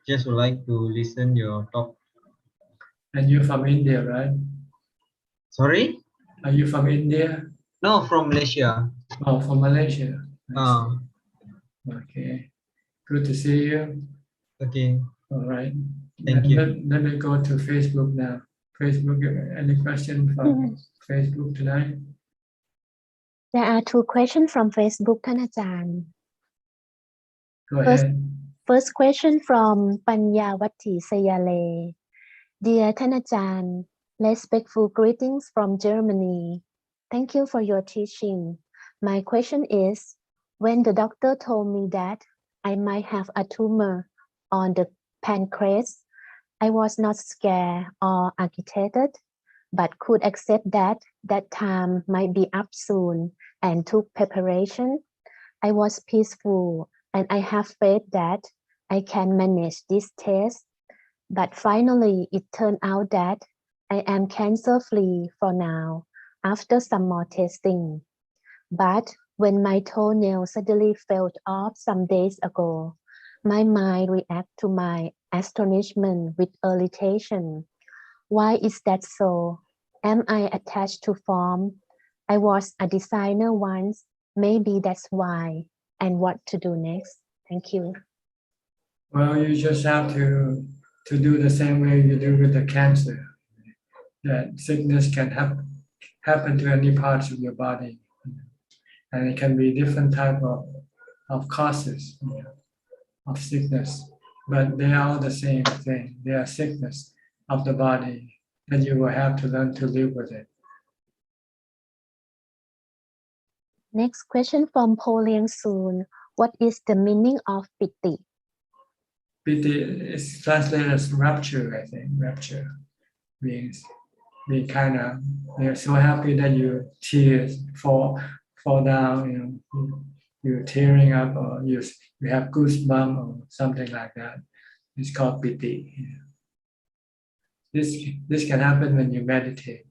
[SPEAKER 11] just would like to listen your talk.
[SPEAKER 2] And you're from India, right?
[SPEAKER 11] Sorry?
[SPEAKER 2] Are you from India?
[SPEAKER 11] No, from Malaysia.
[SPEAKER 2] Oh, from Malaysia. Okay. Good to see you.
[SPEAKER 11] Okay.
[SPEAKER 2] All right.
[SPEAKER 11] Thank
[SPEAKER 2] And
[SPEAKER 11] you.
[SPEAKER 2] Let me go to Facebook now. Facebook, any question from Facebook tonight?
[SPEAKER 12] There are two questions from Facebook ท่านอาจารย์
[SPEAKER 2] Go ahead.
[SPEAKER 12] First question from Panyawati Sayale. Dear ท่านอาจารย์ respectful greetings from Germany. Thank you for your teaching. My question is, when the doctor told me that I might have a tumor on the pancreas, I was not scared or agitated, but could accept that time might be up soon and took preparation. I was peaceful and I have faith that I can manage this test. But finally, it turned out that I am cancer-free for now after some more testing. But when my toenail suddenly fell off some days ago, my mind reacted to my astonishment with irritation. Why is that so? Am I attached to form? I was a designer once. Maybe that's why. And what to do next? Thank you.
[SPEAKER 2] Well, you just have to do the same way you do with the cancer. That sickness can happen to any parts of your body. And it can be different type of causes of sickness. But they are all the same thing. They are sickness of the body. And you will have to learn to live with it.
[SPEAKER 12] Next question from Poliang Soon. What is the meaning of piti?
[SPEAKER 2] Piti is translated as rapture, I think. Rapture means being kind of, you're so happy that your tears fall down, you're tearing up, or you have goosebumps or something like that. It's called piti. This can happen when you meditate.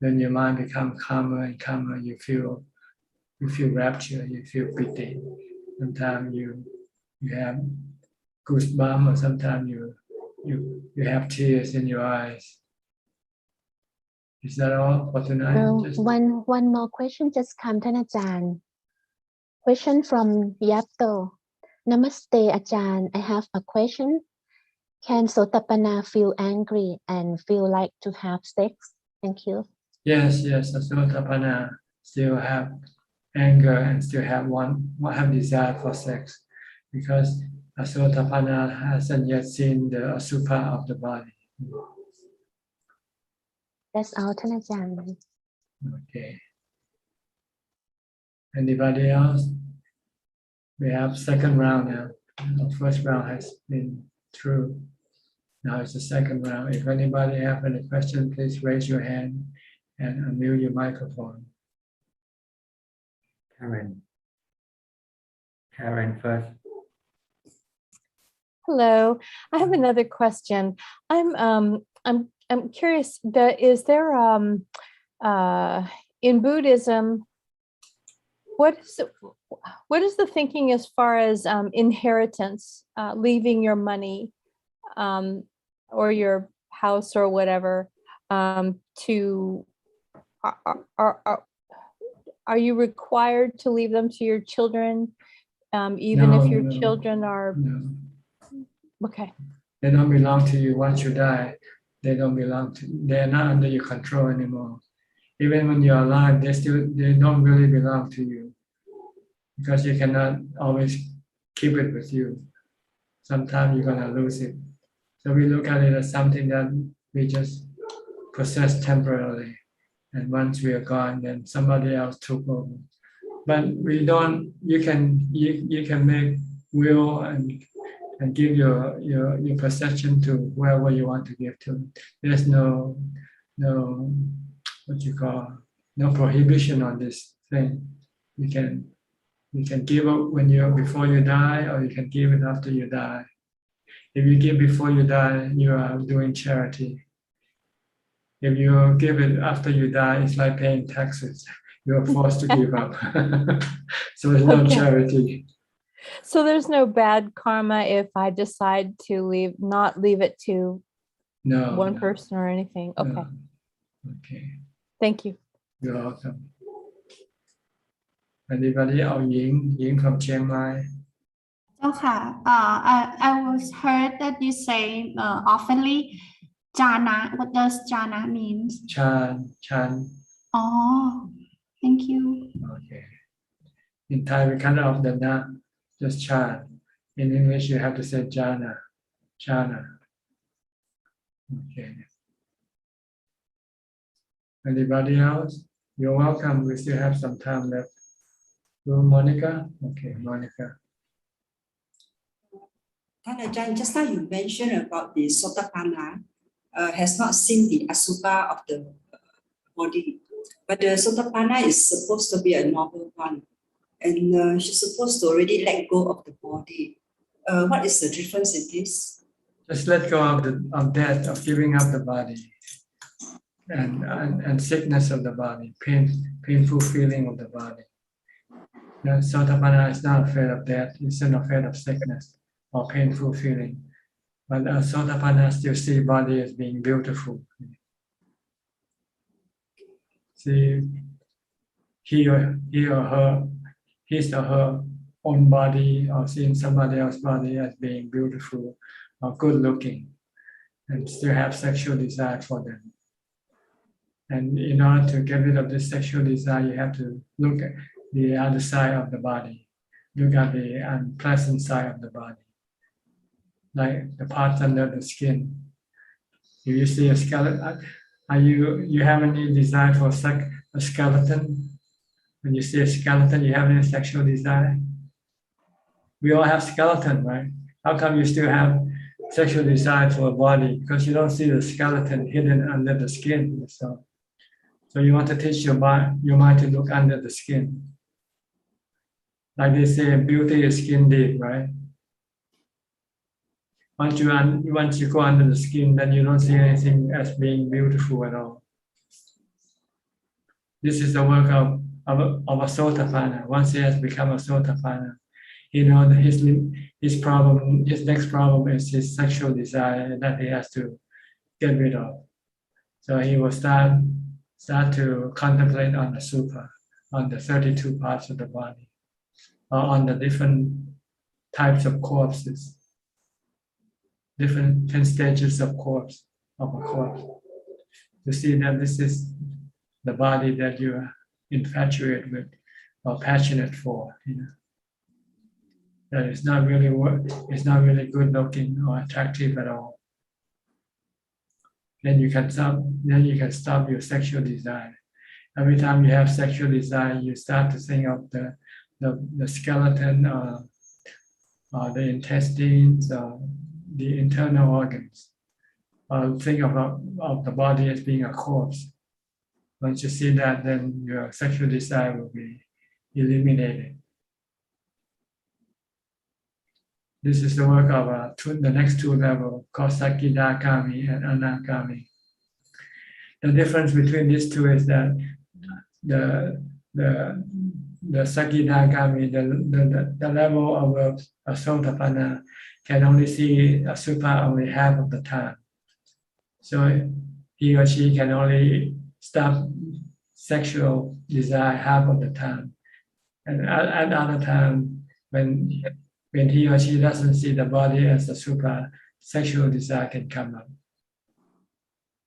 [SPEAKER 2] When your mind becomes calmer and calmer, you feel rapture, you feel piti. Sometimes you have goosebumps, or sometimes you have tears in your eyes. Is that all for tonight?
[SPEAKER 12] One more question just come ท่านอาจารย์ Question from Yapto. Namaste, Ajahn. I have a question. Can Sotapanna feel angry and feel like to have sex? Thank you.
[SPEAKER 2] Yes. Sotapanna still have anger and still have desire for sex, because Sotapanna hasn't yet seen the asubha of the body.
[SPEAKER 12] That's all ท่านอาจารย์
[SPEAKER 2] Okay. Anybody else? We have second round now. The first round has been through. Now it's the second round. If anybody have any question, please raise your hand and unmute your microphone.
[SPEAKER 1] Karen first.
[SPEAKER 13] Hello, I have another question. I'm curious. Is there in Buddhism, what is the thinking as far as inheritance, leaving your money or your house or whatever to? Are you required to leave them to your children, even if your children are?
[SPEAKER 2] No.
[SPEAKER 13] Okay.
[SPEAKER 2] They don't belong to you once you die. They are not under your control anymore. Even when you're alive, they don't really belong to you, because you cannot always keep it with you. Sometimes you're gonna lose it. So we look at it as something that we just possess temporarily. And once we are gone, then somebody else took over. But we don't. You can make will and give your possession to whoever you want to give to. There's no no prohibition on this thing. You can give up before you die, or you can give it after you die. If you give before you die, you are doing charity. If you give it after you die, it's like paying taxes. You're forced to give up. So it's no charity.
[SPEAKER 13] So there's no bad karma if I decide to not leave it to one person or anything. Okay.
[SPEAKER 2] Okay.
[SPEAKER 13] Thank you.
[SPEAKER 2] You're welcome. Anybody else? Ying from Chiang Mai.
[SPEAKER 6] เจ้าค่ะ I was heard that you say oftenly jhana. What does jhana means?
[SPEAKER 2] Chan.
[SPEAKER 6] Oh, thank you.
[SPEAKER 2] Okay. In Thai we cut off the na, just chan. In English you have to say jhana. Okay. Anybody else? You're welcome. We still have some time left. Monica? Okay, Monica.
[SPEAKER 21] Ajahn, just now you mentioned about the Sotapanna has not seen the Asupa of the body, but the Sotapanna is supposed to be a noble one, and she's supposed to already let go of the body. What is the difference in this?
[SPEAKER 2] Just let go of death, of giving up the body, and sickness of the body, painful feeling of the body. Sotapanna is not afraid of death, it's not afraid of sickness or painful feeling. But Sotapanna still see body as being beautiful. See his or her own body or seeing somebody else's body as being beautiful or good looking, and still have sexual desire for them. And in order to get rid of this sexual desire, you have to look at the other side of the body. Look at the unpleasant side of the body, like the parts under the skin. If you see a skeleton, you have any desire for a skeleton? When you see a skeleton, you have any sexual desire? We all have skeleton, right? How come you still have sexual desire for a body? Because you don't see the skeleton hidden under the skin. So you want to teach your mind to look under the skin. Like they say, beauty is skin deep, right? Once you go under the skin, then you don't see anything as being beautiful at all. This is the work of a Sotapanna. Once he has become a Sotapanna, he knows that his next problem is his sexual desire that he has to get rid of. So he will start to contemplate on the Supa, on the 32 parts of the body, or on the different types of corpses, different 10 stages of a corpse, to see that this is the body that you are infatuated with or passionate for. That it's not really good looking or attractive at all. Then you can stop your sexual desire. Every time you have sexual desire, you start to think of the skeleton, or the intestines, or the internal organs, or think of the body as being a corpse. Once you see that, then your sexual desire will be eliminated. This is the work of the next two levels, called Sakidagami and Anagami. The difference between these two is that the Sakidagami, the level of a Sotapanna, can only see a Supa only half of the time. So he or she can only stop sexual desire half of the time. And at other time, when he or she doesn't see the body as a Supa, sexual desire can come up.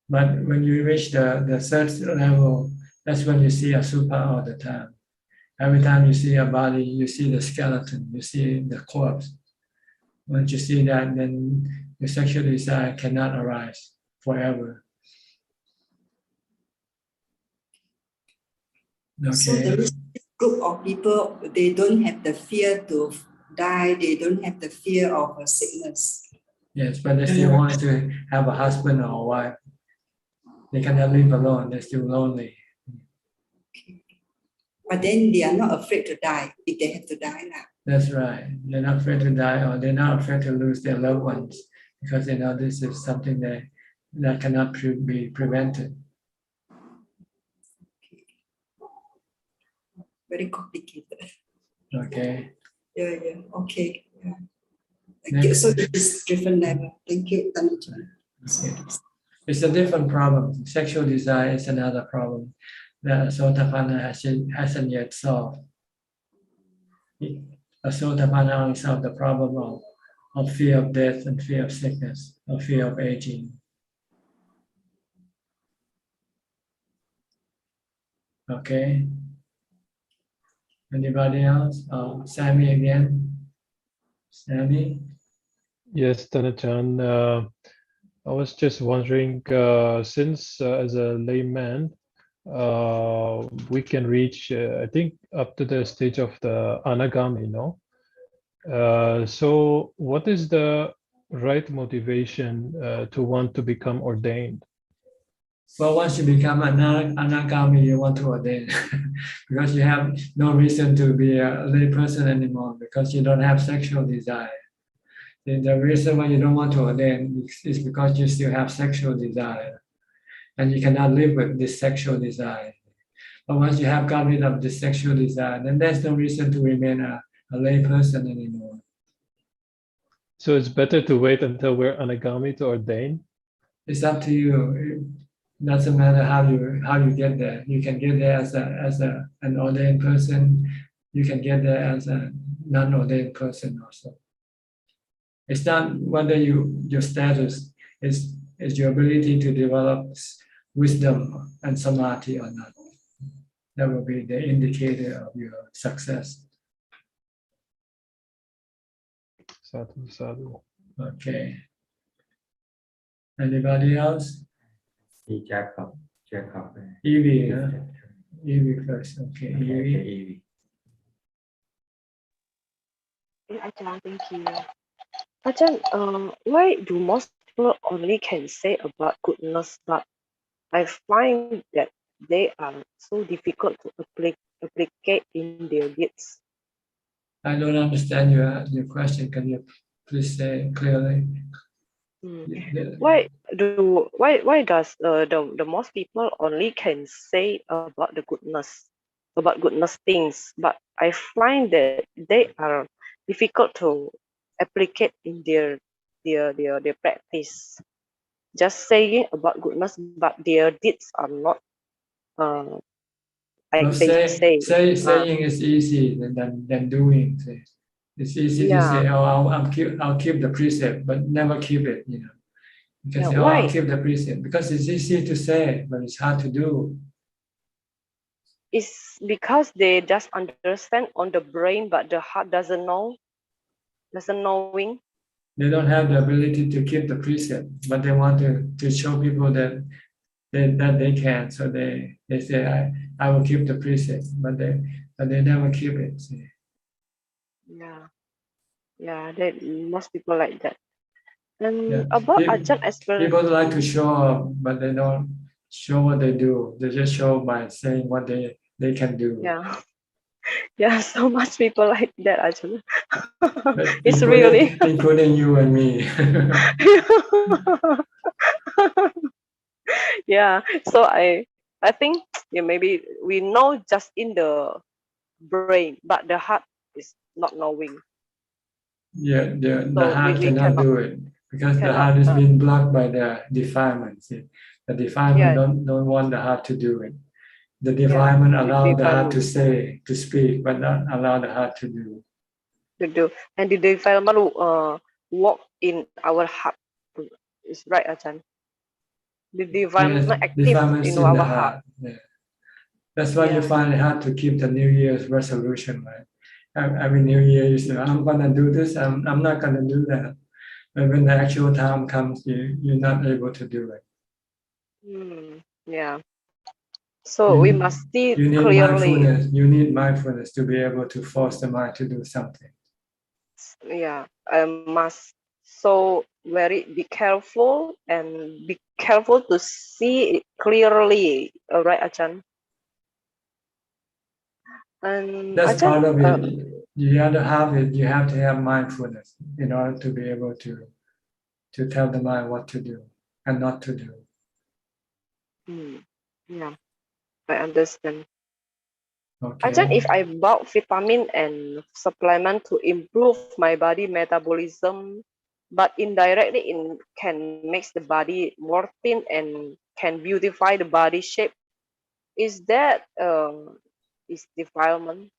[SPEAKER 2] But when you reach the third level, that's when you see a Supa all the time. Every time you see a body, you see the skeleton, you see the corpse. Once you see that, then your sexual desire cannot arise forever. Okay.
[SPEAKER 21] So there is this group of people, they don't have the fear to die, they don't have the fear of a sickness.
[SPEAKER 2] Yes, but they still want to have a husband or a wife. They cannot live alone, they're still lonely.
[SPEAKER 21] But then they are not afraid to die if they have to die now.
[SPEAKER 2] That's right. They're not afraid to die, or they're not afraid to lose their loved ones, because they know this is something that cannot be prevented.
[SPEAKER 21] Very complicated.
[SPEAKER 2] Okay.
[SPEAKER 14] Yeah. Okay. Yeah. Thank you. So it's different level. Thank you, Tanajan.
[SPEAKER 2] It's a different problem. Sexual desire is another problem that Sotapanna hasn't yet solved. Sotapanna only solved the problem of fear of death and fear of sickness, or fear of aging. Okay. Anybody else? Sammy again. Sammy?
[SPEAKER 10] Yes, Dhanachan. I was just wondering, since as a layman, we can reach, I think, up to the stage of the anagami, no? So what is the right motivation to want to become ordained?
[SPEAKER 2] Well, once you become an anagami, you want to ordain because you have no reason to be a lay person anymore because you don't have sexual desire. The reason why you don't want to ordain is because you still have sexual desire and you cannot live with this sexual desire. But once you have got rid of this sexual desire, then there's no reason to remain a lay person anymore.
[SPEAKER 10] So it's better to wait until we're anagami to ordain?
[SPEAKER 2] It's up to you. It doesn't matter how you get there. You can get there as an ordained person. You can get there as a non-ordained person also. It's not whether your status is your ability to develop wisdom and samadhi or not. That will be the indicator of your success.
[SPEAKER 10] Sadhu, sadhu.
[SPEAKER 2] Okay. Anybody else?
[SPEAKER 1] Jacob.
[SPEAKER 2] Evie, huh? Evie first. Okay, Evie.
[SPEAKER 5] Ajahn, thank you. Ajahn, why do most people only can say about goodness, but I find that they are so difficult to applicate in their deeds?
[SPEAKER 2] I don't understand your question. Can you please say clearly?
[SPEAKER 5] Why does the most people only can say about the goodness, about goodness things, but I find that they are difficult to applicate in their practice. Just saying about goodness, but their deeds are not like they say.
[SPEAKER 2] Saying is easy than doing. It's easy to say, oh, I'll keep the precept, but never keep it. You know, you can say, oh, I'll keep the precept because it's easy to say, but it's hard to do.
[SPEAKER 5] It's because they just understand on the brain, but the heart doesn't knowing.
[SPEAKER 2] They don't have the ability to keep the precept, but they want to show people that they can. So they say, I will keep the precept, but they never keep it. See.
[SPEAKER 5] Yeah, most people like that. And about Ajahn as well.
[SPEAKER 2] People like to show off, but they don't show what they do. They just show by saying what they can do.
[SPEAKER 5] Yeah, so much people like that, Ajahn. It's really
[SPEAKER 2] including you and me.
[SPEAKER 5] Yeah, so I think maybe we know just in the brain, but the heart is not knowing.
[SPEAKER 2] Yeah, the heart cannot do it because the heart is being blocked by the defilement. See? The defilement don't want the heart to do it. The defilement allow the heart to say, to speak, but not allow the heart to do.
[SPEAKER 5] And the defilement walk in our heart. Is right, Ajahn. The defilement active in our heart.
[SPEAKER 2] Yeah. That's why you find it hard to keep the New Year's resolution, right? Every New Year you say, I'm gonna do this, I'm not gonna do that. But when the actual time comes, you're not able to do it.
[SPEAKER 5] Yeah. So we must see clearly.
[SPEAKER 2] You need mindfulness to be able to force the mind to do something.
[SPEAKER 5] Yeah, I must so be careful and be careful to see it clearly. All right, Ajahn. And
[SPEAKER 2] that's
[SPEAKER 5] Ajahn,
[SPEAKER 2] part of it. The other half is you have to have mindfulness in order to be able to tell the mind what to do and not to do.
[SPEAKER 5] Yeah, I understand. Ajahn,
[SPEAKER 2] Okay.
[SPEAKER 5] if I bought vitamin and supplement to improve my body metabolism, but indirectly it can make the body more thin and can beautify the body shape, is that is defilement?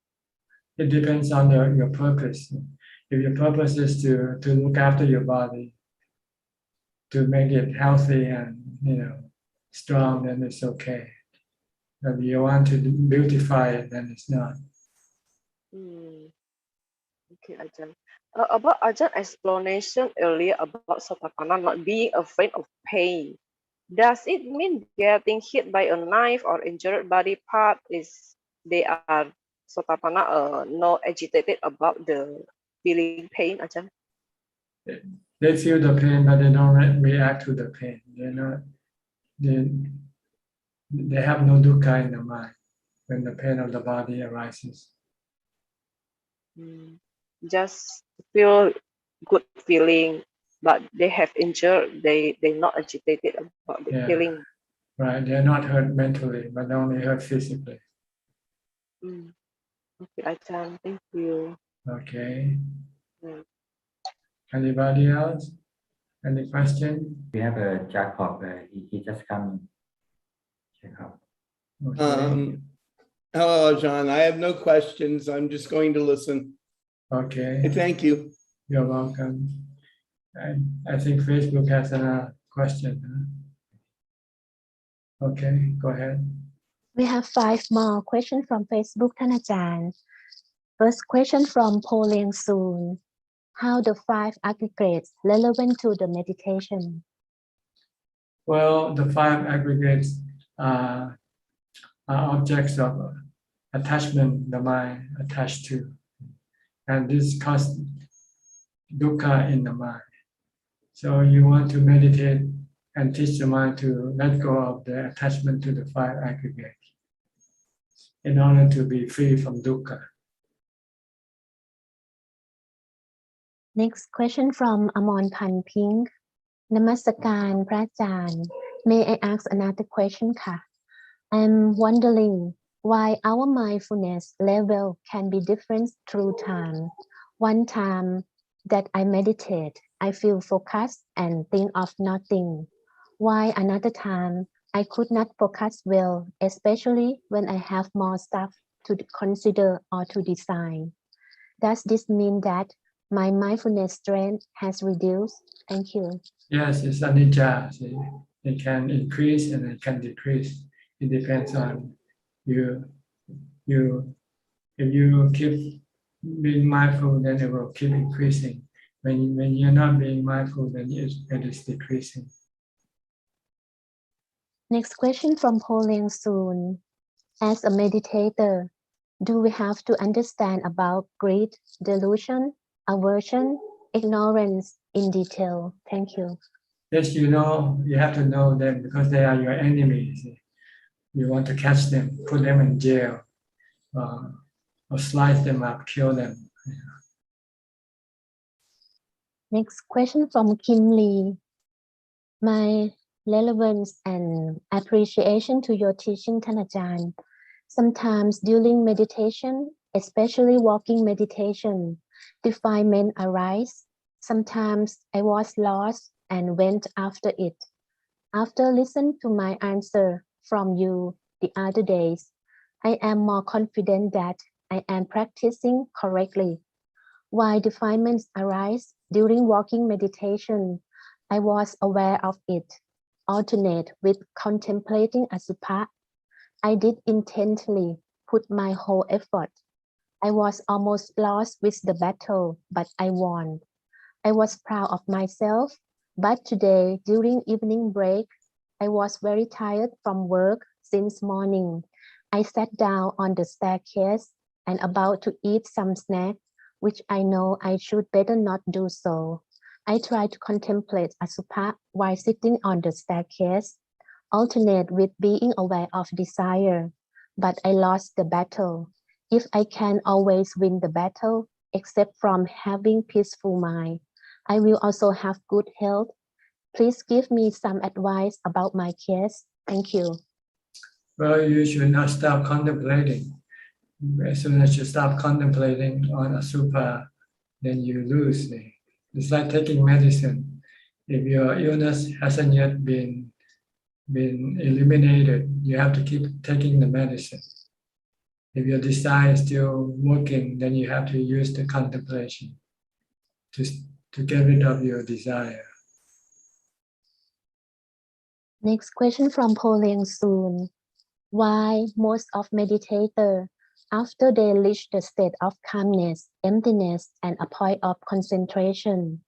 [SPEAKER 2] It depends on your purpose. If your purpose is to look after your body, to make it healthy and strong, then it's okay. But if you want to beautify it, then it's not.
[SPEAKER 5] Okay, Ajahn. About Ajahn explanation earlier about Sotapanna not being afraid of pain. Does it mean getting hit by a knife or injured body part is they are Sotapanna not agitated about the feeling pain, Ajahn?
[SPEAKER 2] They feel the pain, but they don't react to the pain. They have no dukkha in the mind when the pain of the body arises.
[SPEAKER 5] Just feel good feeling, but they have injured, they not agitated about the
[SPEAKER 2] Yeah,
[SPEAKER 5] feeling.
[SPEAKER 2] right. They're not hurt mentally, but only hurt physically.
[SPEAKER 5] Okay, Ajahn, thank you.
[SPEAKER 2] Okay. Anybody else? Any question?
[SPEAKER 1] We have a Jacob. He just come. Jacob.
[SPEAKER 2] Okay.
[SPEAKER 15] Hello, John. I have no questions. I'm just going to listen.
[SPEAKER 2] Okay.
[SPEAKER 15] Thank you.
[SPEAKER 2] You're welcome. I think Facebook has a question. Okay, go ahead.
[SPEAKER 12] We have 5 more questions from Facebook,ท่านอาจารย์. First question from Pauline Soon. How the 5 aggregates relevant to the meditation?
[SPEAKER 2] Well, the 5 aggregates are objects of attachment the mind attached to. And this causes dukkha in the mind. So you want to meditate and teach the mind to let go of the attachment to the 5 aggregates in order to be free from dukkha.
[SPEAKER 12] Next question from Amon Pan Pink. Namaskaran พระอาจารย์ May I ask another question ค่ะ? I'm wondering why our mindfulness level can be different through time. One time that I meditate, I feel focused and think of nothing. Why another time I could not focus well, especially when I have more stuff to consider or to design. Does this mean that my mindfulness strength has reduced? Thank you.
[SPEAKER 2] Yes, it's anicca. See? It can increase and it can decrease. It depends on you. If you keep being mindful, then it will keep increasing. When you're not being mindful, then it is decreasing.
[SPEAKER 12] Next question from Pauline Soon. As a meditator, do we have to understand about greed, delusion, aversion, ignorance in detail? Thank you.
[SPEAKER 2] Yes, you have to know them because they are your enemies. You want to catch them, put them in jail, or slice them up, kill them.
[SPEAKER 12] Next question from Kim Lee. My relevance and appreciation to your teaching, ท่านอาจารย์. Sometimes during meditation, especially walking meditation, defilement arise. Sometimes I was lost and went after it. After listening to my answer from you the other days, I am more confident that I am practicing correctly. Why defilements arise during walking meditation, I was aware of it, alternate with contemplating asubha. I did intently put my whole effort. I was almost lost with the battle, but I won. I was proud of myself, but today, during evening break, I was very tired from work since morning. I sat down on the staircase and about to eat some snack, which I know I should better not do so. I tried to contemplate asubha while sitting on the staircase, alternate with being aware of desire, but I lost the battle. If I can always win the battle, except from having peaceful mind, I will also have good health. Please give me some advice about my case. Thank you.
[SPEAKER 2] Well, you should not stop contemplating. As soon as you stop contemplating on Asubha, then you lose. It's like taking medicine. If your illness hasn't yet been eliminated, you have to keep taking the medicine. If your desire is still working, then you have to use the contemplation to get rid of your desire.
[SPEAKER 12] Next question from Pauline Soon. Why most of meditators, after they reach the state of calmness, emptiness, and a point of concentration,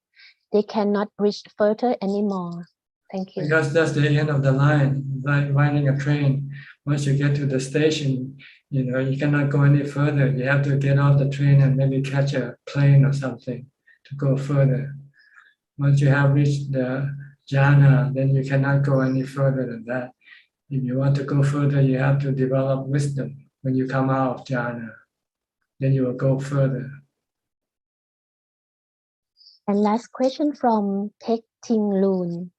[SPEAKER 12] they cannot reach further anymore? Thank you.
[SPEAKER 2] Because that's the end of the line, like riding a train. Once you get to the station, you cannot go any further. You have to get off the train and maybe catch a plane or something to go further. Once you have reached the jhana, then you cannot go any further than that. If you want to go further, you have to develop wisdom. When you come out of jhana, then you will go further.
[SPEAKER 12] And last question from Tek Ting Loon.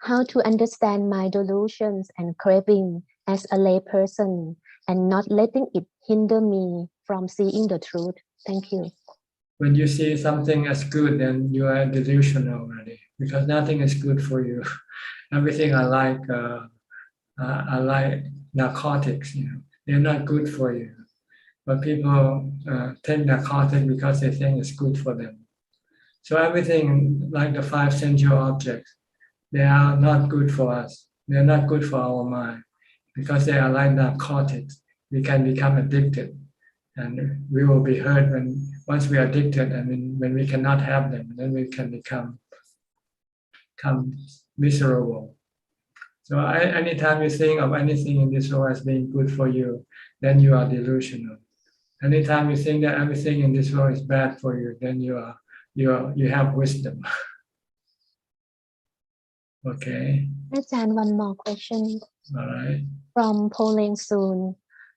[SPEAKER 12] How to understand my delusions and craving as a lay person and not letting it hinder me from seeing the truth? Thank you.
[SPEAKER 2] When you see something as good, then you are delusional already, because nothing is good for you. Everything I like narcotics. They're not good for you. But people take narcotics because they think it's good for them. So everything like the 5 sensual objects, they are not good for us. They're not good for our mind because they are like narcotics. We can become addicted, and we will be hurt once we are addicted, and when we cannot have them, then we can become miserable. So anytime you think of anything in this world as being good for you, then you are delusional. Anytime you think that everything in this world is bad for you, then you have wisdom. Okay.
[SPEAKER 12] Ajahn, one more question.
[SPEAKER 2] All right.
[SPEAKER 12] From Pauline Soon.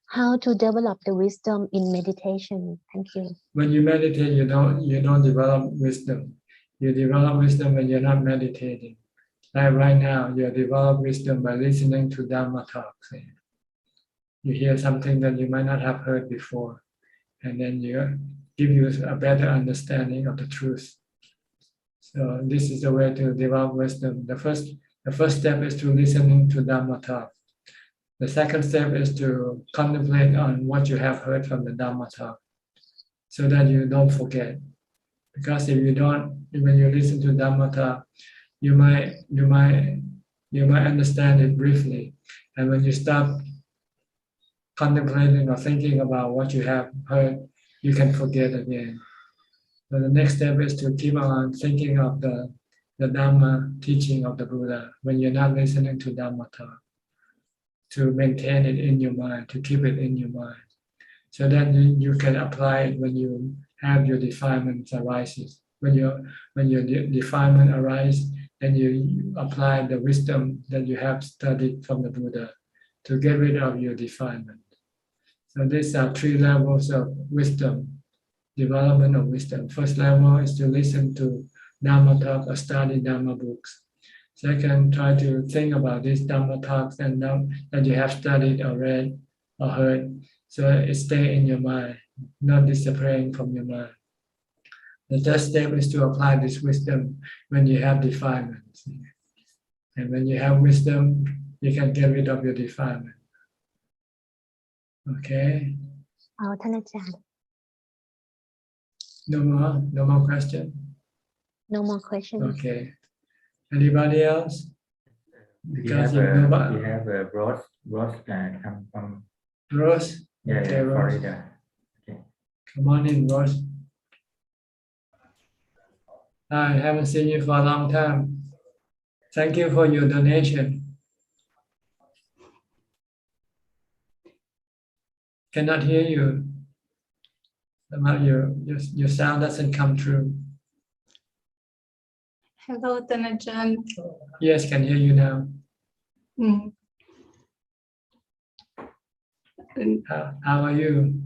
[SPEAKER 12] How to develop the wisdom in meditation? Thank you.
[SPEAKER 2] When you meditate, you don't develop wisdom. You develop wisdom when you're not meditating. Like right now, you develop wisdom by listening to Dhammatalk. You hear something that you might not have heard before, and then you give you a better understanding of the truth. So this is the way to develop wisdom. The first step is to listening to Dhammatalk. The second step is to contemplate on what you have heard from the Dhammatalk, so that you don't forget. Because if you don't, when you listen to Dhammatalk, you might understand it briefly, and when you stop contemplating or thinking about what you have heard, you can forget again. So the next step is to keep on thinking of the Dhamma teaching of the Buddha when you're not listening to Dhammatalk, to maintain it in your mind, to keep it in your mind, so that you can apply it when you have your defilements arises. When your defilement arises, then you apply the wisdom that you have studied from the Buddha to get rid of your defilement. So these are 3 levels of wisdom, development of wisdom. First level is to listen to Dhammatalk or study Dhamma books. Second, try to think about these Dhamma talks and that you have studied or read or heard, so it stays in your mind, not disappearing from your mind. The third step is to apply this wisdom when you have defilements. And when you have wisdom, you can get rid of your defilement. Okay? No more question?
[SPEAKER 12] No more questions.
[SPEAKER 2] Okay. Anybody else?
[SPEAKER 1] Because we have a Rose come from
[SPEAKER 2] Rose?
[SPEAKER 1] Yeah,
[SPEAKER 2] Okay,
[SPEAKER 1] yeah,
[SPEAKER 2] Rose.
[SPEAKER 1] Florida. Okay.
[SPEAKER 2] Come on in, Rose. I haven't seen you for a long time. Thank you for your donation. Cannot hear you. Somehow your sound doesn't come through.
[SPEAKER 6] Hello, Tanajan.
[SPEAKER 2] Yes, can hear you now. How are you?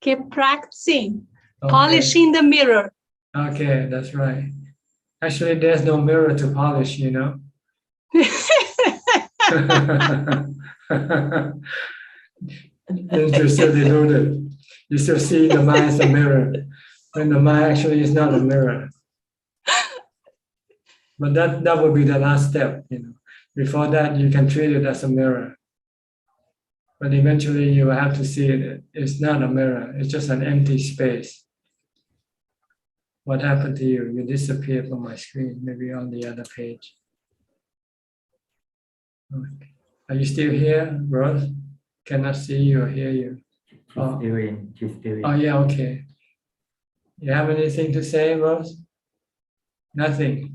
[SPEAKER 6] Keep practicing, polishing the mirror.
[SPEAKER 2] Okay, that's right. Actually, there's no mirror to polish, you know. You're still deluded. You still see the mind as a mirror, when the mind actually is not a mirror. But that would be the last step, you know. Before that, you can treat it as a mirror. But eventually you will have to see it. It's not a mirror, it's just an empty space. What happened to you? You disappeared from my screen, maybe on the other page. Okay. Are you still here, Rose? Cannot see you or hear you. Oh.
[SPEAKER 1] She's still in.
[SPEAKER 2] Oh yeah, okay. You have anything to say, Rose? Nothing.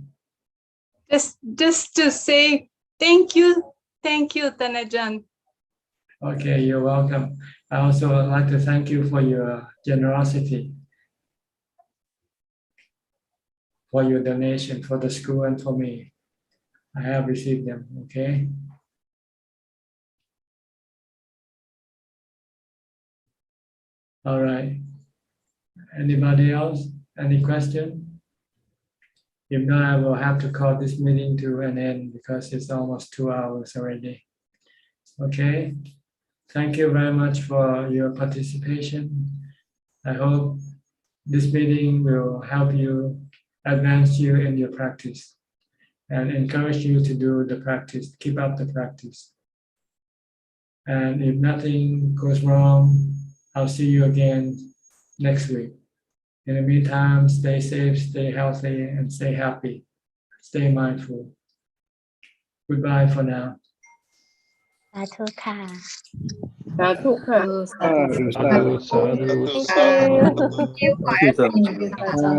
[SPEAKER 16] Just to say thank you, Tanajan.
[SPEAKER 2] Okay, you're welcome. I also would like to thank you for your generosity, for your donation for the school and for me. I have received them, okay? All right. Anybody else? Any question? If not, I will have to call this meeting to an end because it's almost 2 hours already. Okay. Thank you very much for your participation. I hope this meeting will help you, advance you in your practice, and encourage you to do the practice, keep up the practice. And if nothing goes wrong, I'll see you again next week. In the meantime, stay safe, stay healthy, and stay happy. Stay mindful. Goodbye for now.
[SPEAKER 12] สาธุค่ะ
[SPEAKER 5] สาธุค่ะ
[SPEAKER 10] Sadhu, sadhu.
[SPEAKER 6] Thank you.
[SPEAKER 1] Thank you, sir.